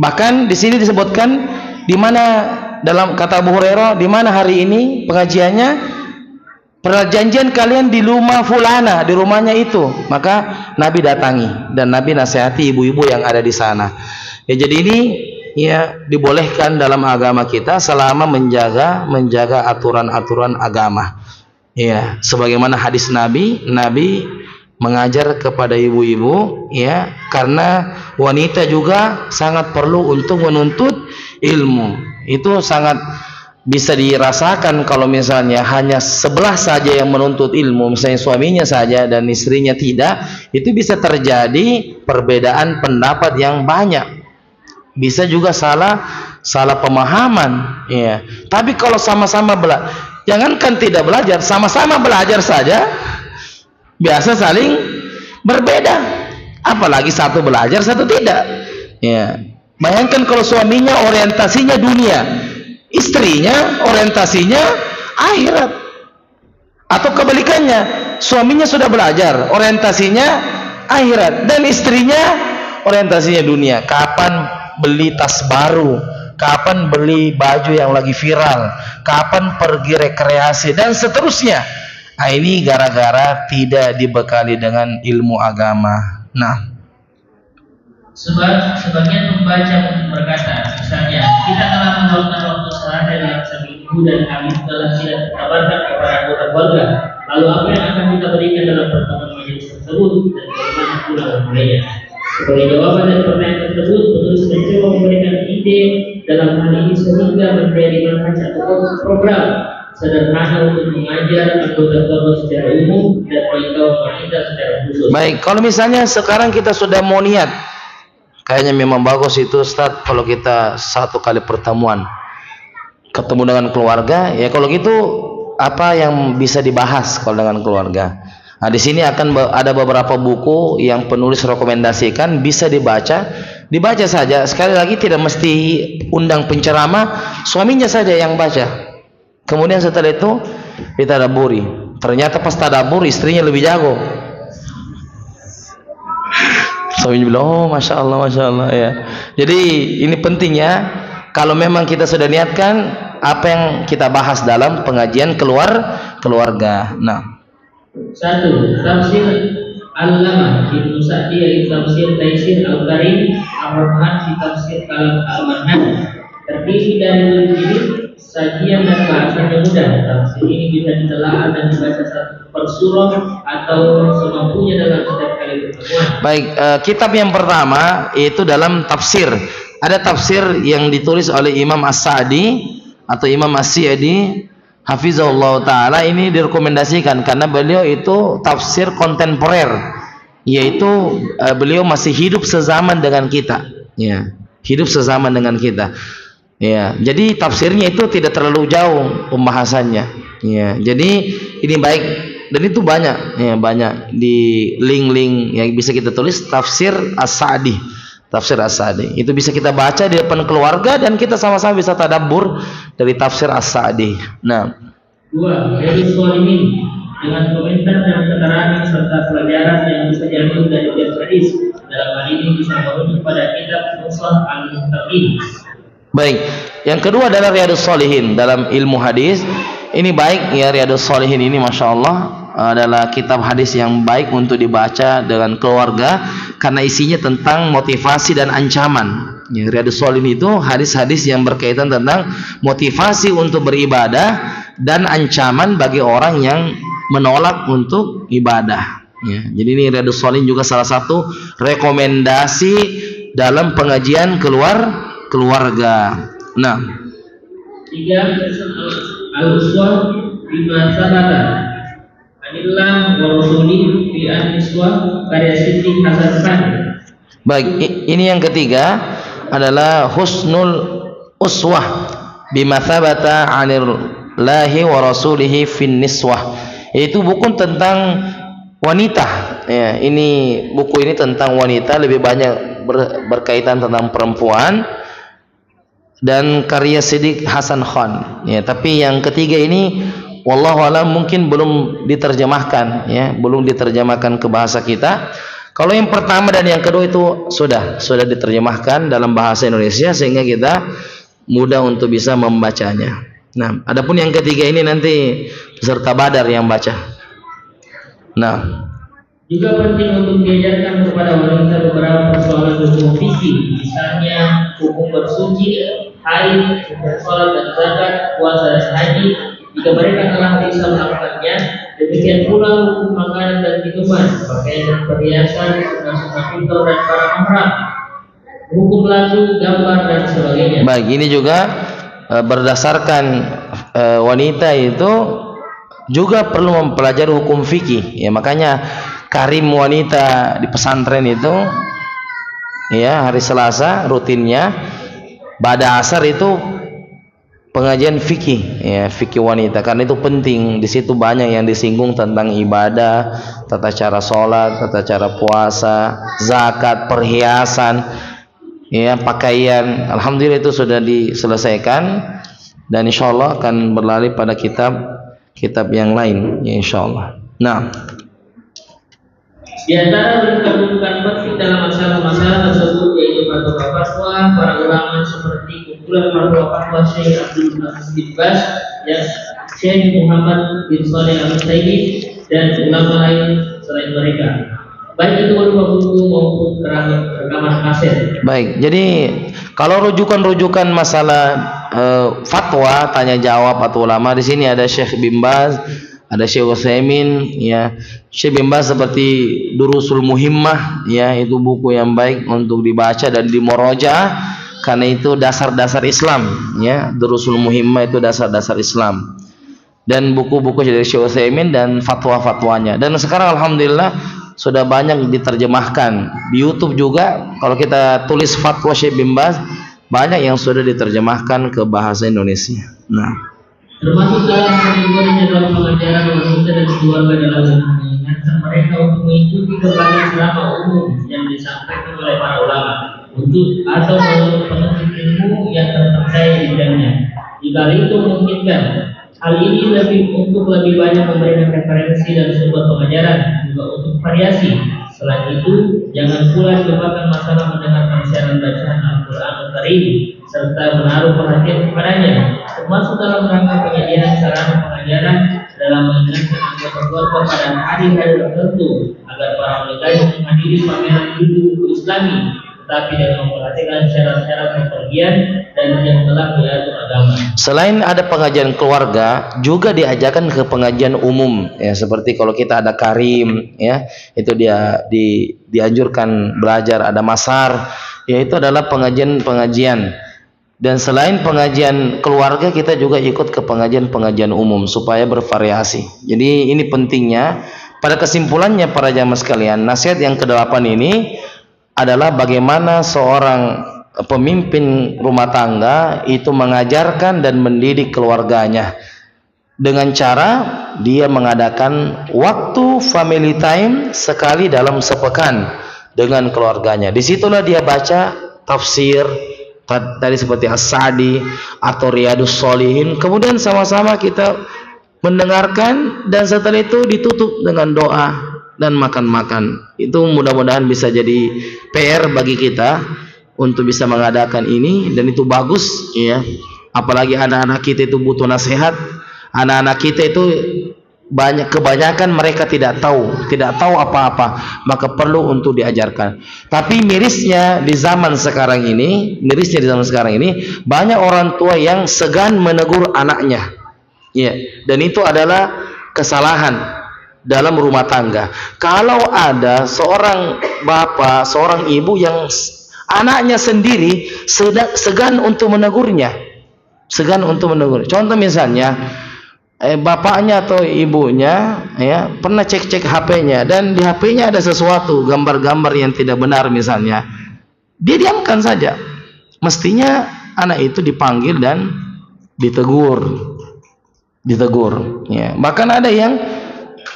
Bahkan di sini disebutkan di mana, dalam kata Abu Hurairah, di mana hari ini pengajiannya, perjanjian kalian di rumah fulana, di rumahnya itu. Maka Nabi datangi dan Nabi nasihati ibu-ibu yang ada di sana. Ya, jadi ini ya dibolehkan dalam agama kita selama menjaga aturan-aturan agama. Ya, sebagaimana hadis Nabi mengajar kepada ibu-ibu, ya, karena wanita juga sangat perlu untuk menuntut ilmu. Itu sangat bisa dirasakan kalau misalnya hanya sebelah saja yang menuntut ilmu, misalnya suaminya saja dan istrinya tidak, itu bisa terjadi perbedaan pendapat yang banyak. Bisa juga salah pemahaman, ya. Tapi kalau sama-sama jangankan tidak belajar, sama-sama belajar saja biasa saling berbeda, apalagi satu belajar satu tidak, ya. Bayangkan kalau suaminya orientasinya dunia, istrinya orientasinya akhirat, atau kebalikannya, suaminya sudah belajar orientasinya akhirat dan istrinya orientasinya dunia. Kapan beli tas baru, kapan beli baju yang lagi viral, kapan pergi rekreasi dan seterusnya. Nah, ini gara-gara tidak dibekali dengan ilmu agama. Nah, sebagian pembaca berkata, misalnya, kita telah meluangkan waktu sehari dalam seminggu dan kami telah tidak dikabarkan kepada anggota keluarga. Lalu apa yang akan kita berikan dalam pertemuan majelis tersebut dan bagaimana pula memulainya? Sebagai jawaban dari pertanyaan tersebut, penulis mencoba memberikan ide dalam hal ini sehingga menjadi manhaj atau program sederhana untuk mengajar anggota keluarga secara umum dan kaum wanita secara khusus. Baik, kalau misalnya sekarang kita sudah mau niat, kayaknya memang bagus itu Ustaz, kalau kita satu kali pertemuan ketemu dengan keluarga, ya kalau gitu apa yang bisa dibahas kalau dengan keluarga? Nah, di sini akan ada beberapa buku yang penulis rekomendasikan, bisa dibaca saja. Sekali lagi tidak mesti undang penceramah, suaminya saja yang baca. Kemudian setelah itu ditadaburi. Ternyata pas tadabur istrinya lebih jago. Suaminya bilang, oh masya Allah ya. Jadi ini pentingnya kalau memang kita sudah niatkan apa yang kita bahas dalam pengajian keluarga. Nah, 1. Tafsir Al-Lamah Ibnu Sa'di dari Tafsir Taisir Al-Karim Ar-Rahman di Tafsir Kalam Al-Manhan, terdiri dari jilid, sajian dan bahasanya mudah. Tafsir ini bisa ditelaah dan dibaca per surah atau semampunya dalam setiap kali pertemuan. Baik, kitab yang pertama yaitu dalam tafsir. Ada tafsir yang ditulis oleh Imam As-Sa'di atau Imam As-Sa'di Hafizahullah Ta'ala. Ini direkomendasikan karena beliau itu tafsir kontemporer, yaitu beliau masih hidup sezaman dengan kita, ya, hidup sezaman dengan kita, ya. Jadi tafsirnya itu tidak terlalu jauh pembahasannya, ya. Jadi ini baik dan itu banyak, ya, banyak di link-link yang bisa kita tulis. Tafsir As-Sa'di, tafsir As-Sa'di itu bisa kita baca di depan keluarga dan kita sama-sama bisa tadabbur dari tafsir As-Sa'di. Nah, 2. Riyadhus Shalihin dengan komentar dan keterangan serta pelajaran yang bisa diambil dari hadis. Dalam hal ini bisa merujuk pada kitab Nusrah Al-Muttaqin. Baik, yang kedua adalah Riyadhus Shalihin dalam ilmu hadis. Ini baik ya, Riyadhus Shalihin ini masya Allah adalah kitab hadis yang baik untuk dibaca dengan keluarga karena isinya tentang motivasi dan ancaman. Ya, Riyadhus Shalihin itu hadis-hadis yang berkaitan tentang motivasi untuk beribadah dan ancaman bagi orang yang menolak untuk ibadah. Ya, jadi ini Riyadhus Shalihin juga salah satu rekomendasi dalam pengajian keluarga. Nah, Tiga, al-uswah bima sabata anillah wa rasulih fi an-niswah karya Siti Hasan Khan. Baik, ini yang ketiga adalah husnul uswah bima sabata anillahi wa rasulihi fin niswah. Yaitu buku tentang wanita. Ya, ini buku ini tentang wanita, lebih banyak berkaitan tentang perempuan, dan karya Siddiq Hasan Khan. Ya, tapi yang ketiga ini wallahu alam mungkin belum diterjemahkan, ya, belum diterjemahkan ke bahasa kita. Kalau yang pertama dan yang kedua itu sudah diterjemahkan dalam bahasa Indonesia sehingga kita mudah untuk bisa membacanya. Nah, adapun yang ketiga ini nanti peserta Badar yang baca. Nah, juga penting untuk diajarkan kepada wanita beberapa persoalan hukum fikih, misalnya hukum bersuci, haid, hukum sholat dan zakat, puasa dan haji. Jika mereka telah bisa melakukannya, demikian pula hukum makanan dan minuman, pakaian dan perhiasan, sunnah fitrah dan para mahram, hukum lagu, gambar dan sebagainya. Baik, ini juga berdasarkan wanita itu juga perlu mempelajari hukum fikih. Ya, makanya karim wanita di pesantren itu, ya, hari Selasa rutinnya pada asar itu pengajian fikih, ya, fikih wanita, karena itu penting. Di situ banyak yang disinggung tentang ibadah, tata cara sholat, tata cara puasa, zakat, perhiasan, ya, pakaian. Alhamdulillah itu sudah diselesaikan dan insya Allah akan berlari pada kitab yang lain, ya, insya Allah. Nah, di antara rujukan penting dalam masalah-masalah tersebut yaitu fatwa para ulama seperti kumpulan fatwa Syekh Abdul Aziz bin Baz, yang Syekh Muhammad bin Shalih Al-Utsaimin dan ulama lain selain mereka, baik itu berupa buku maupun rekaman kaset. Baik, jadi kalau rujukan-rujukan masalah fatwa tanya jawab atau ulama, di sini ada Syekh bin Baz, ada Syekh Utsaimin, ya. Syekh bin Baz seperti Durusul Muhimmah, ya, itu buku yang baik untuk dibaca dan dimurajaah karena itu dasar-dasar Islam, ya. Durusul Muhimmah itu dasar-dasar Islam. Dan buku-buku dari Syekh Utsaimin dan fatwa-fatwanya. Dan sekarang alhamdulillah sudah banyak diterjemahkan. Di YouTube juga kalau kita tulis fatwa Syekh bin Baz, banyak yang sudah diterjemahkan ke bahasa Indonesia. Nah, termasuk dalam kategorinya dalam pengajaran wanita dan keluarga dalam mengingatkan mereka untuk mengikuti berbagai ceramah umum yang disampaikan oleh para ulama untuk atau penuntut ilmu yang terpercaya di bidangnya. Jika itu memungkinkan, hal ini untuk lebih banyak memberikan referensi dan sumber pengajaran, juga untuk variasi. Selain itu, jangan pula dilupakan masalah mendengarkan siaran bacaan Al-Quranul Karim serta menaruh perhatian kepadanya, termasuk dalam rangka penyediaan sarana pengajaran dalam mengingatkan anggota keluarga pada hari-hari tertentu agar para wanita yang menghadiri pameran buku Islami, tetapi dengan memperhatikan syarat-syarat bepergian dan yang telah diatur agama. Selain ada pengajian keluarga, juga diajarkan ke pengajian umum, ya, seperti kalau kita ada karim, ya, itu dia dianjurkan belajar, ada masar, yaitu adalah pengajian. Dan selain pengajian keluarga, kita juga ikut ke pengajian umum supaya bervariasi. Jadi ini pentingnya. Pada kesimpulannya para jamaah sekalian, nasihat yang ke-8 ini adalah bagaimana seorang pemimpin rumah tangga itu mengajarkan dan mendidik keluarganya dengan cara dia mengadakan waktu family time sekali dalam sepekan dengan keluarganya. Disitulah dia baca tafsir tadi seperti As-Sa'di atau Riyadus Shalihin, kemudian sama-sama kita mendengarkan dan setelah itu ditutup dengan doa dan makan-makan. Itu mudah-mudahan bisa jadi PR bagi kita untuk bisa mengadakan ini, dan itu bagus, ya. Apalagi anak-anak kita itu butuh nasihat. Anak-anak kita itu kebanyakan mereka tidak tahu apa-apa, maka perlu untuk diajarkan. Tapi mirisnya di zaman sekarang ini banyak orang tua yang segan menegur anaknya, ya, dan itu adalah kesalahan dalam rumah tangga. Kalau ada seorang bapak, seorang ibu yang anaknya sendiri segan untuk menegurnya, Segan untuk menegur. Contoh misalnya bapaknya atau ibunya ya pernah cek-cek HP-nya dan di HP-nya ada sesuatu, gambar-gambar yang tidak benar misalnya. Dia diamkan saja. Mestinya anak itu dipanggil dan ditegur. Ya. Bahkan ada yang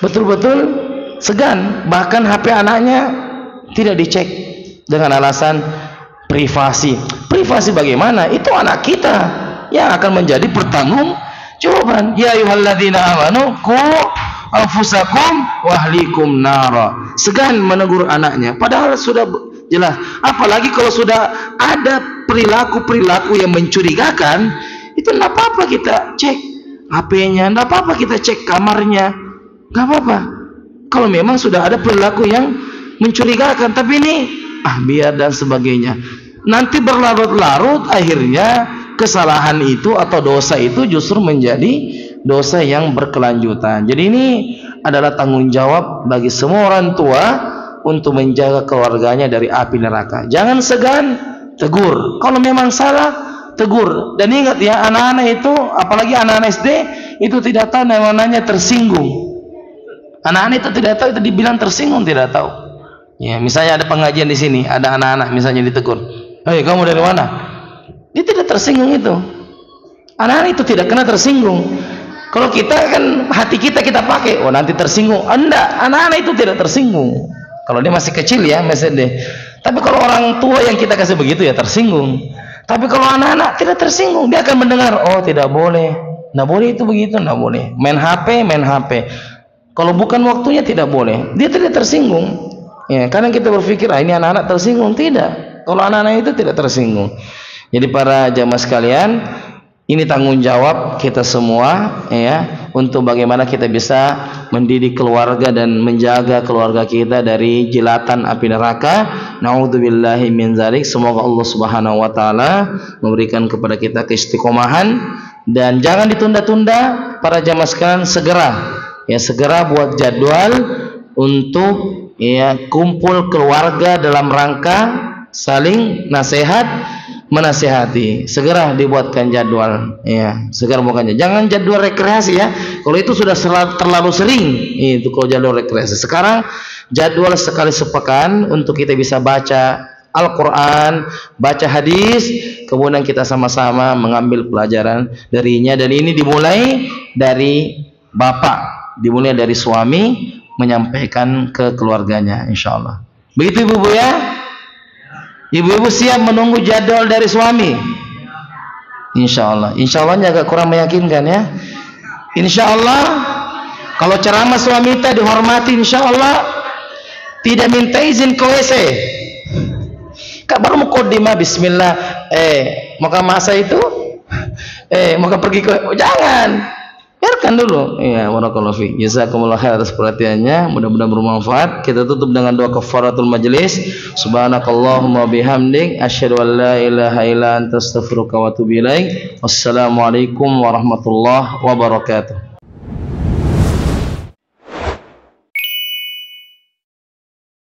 betul-betul segan, bahkan HP anaknya tidak dicek dengan alasan privasi. Privasi bagaimana? Itu anak kita yang akan menjadi pertanggung jawaban. Ya ayyuhalladzina amanu qu anfusakum wa ahlikum nara. Segan menegur anaknya padahal sudah jelas. Apalagi kalau sudah ada perilaku-perilaku yang mencurigakan, itu enggak apa-apa kita cek HP-nya, enggak apa-apa kita cek kamarnya. Enggak apa-apa. Kalau memang sudah ada perilaku yang mencurigakan, tapi ini biar dan sebagainya. Nanti berlarut-larut akhirnya kesalahan itu atau dosa itu justru menjadi dosa yang berkelanjutan. Jadi ini adalah tanggung jawab bagi semua orang tua untuk menjaga keluarganya dari api neraka. Jangan segan, tegur. Kalau memang salah, tegur. Dan ingat ya, anak-anak itu, apalagi anak-anak SD, itu tidak tahu namanya tersinggung. Anak-anak itu tidak tahu, itu dibilang tersinggung tidak tahu. Ya, misalnya ada pengajian di sini, ada anak-anak misalnya ditegur. Hei, kamu dari mana? Dia tidak tersinggung itu. Anak-anak itu tidak kena tersinggung. Kalau kita kan hati kita pakai, oh nanti tersinggung. Enggak, anak-anak itu tidak tersinggung. Kalau dia masih kecil ya, masih deh. Tapi kalau orang tua yang kita kasih begitu ya tersinggung. Tapi kalau anak-anak tidak tersinggung, dia akan mendengar, oh tidak boleh. Nggak boleh itu begitu, nggak boleh. Main HP. Kalau bukan waktunya tidak boleh. Dia tidak tersinggung. Ya, kadang kita berpikir, ini anak-anak tersinggung. Tidak. Kalau anak-anak itu tidak tersinggung. Jadi para jamaah sekalian, ini tanggung jawab kita semua ya, untuk bagaimana kita bisa mendidik keluarga dan menjaga keluarga kita dari jilatan api neraka. Na'udzubillahi min dzalik. Semoga Allah Subhanahu wa taala memberikan kepada kita keistiqomahan dan jangan ditunda-tunda para jamaah sekalian, segera buat jadwal untuk ya kumpul keluarga dalam rangka saling menasehati. Segera dibuatkan jadwal ya, segera bukannya. Jangan jadwal rekreasi ya. Kalau itu sudah terlalu sering itu kalau jadwal rekreasi. Sekarang jadwal sekali sepekan untuk kita bisa baca Al-Quran, baca hadis, kemudian kita sama-sama mengambil pelajaran darinya. Dan ini dimulai dari bapak, dimulai dari suami menyampaikan ke keluarganya, insyaallah. Begitu ibu-ibu ya. Ibu-ibu siap menunggu jadwal dari suami? Insyaallah. Insyaallah agak kurang meyakinkan ya. Insyaallah kalau ceramah suami kita dihormati, insyaallah tidak minta izin ke WC. Kak baru mukaddimah bismillah, mau ke masa itu, mau pergi ke, jangan. Biarkan dulu. Ya, barakallahu fiik. Jazakumullah khair atas perhatiannya. Mudah-mudahan bermanfaat. Kita tutup dengan doa kafaratul majelis. Subhanakallahumma bihamdik asyhadu an la ilaha illa anta astaghfiruka wa atubu ilaik. Wassalamualaikum warahmatullahi wabarakatuh.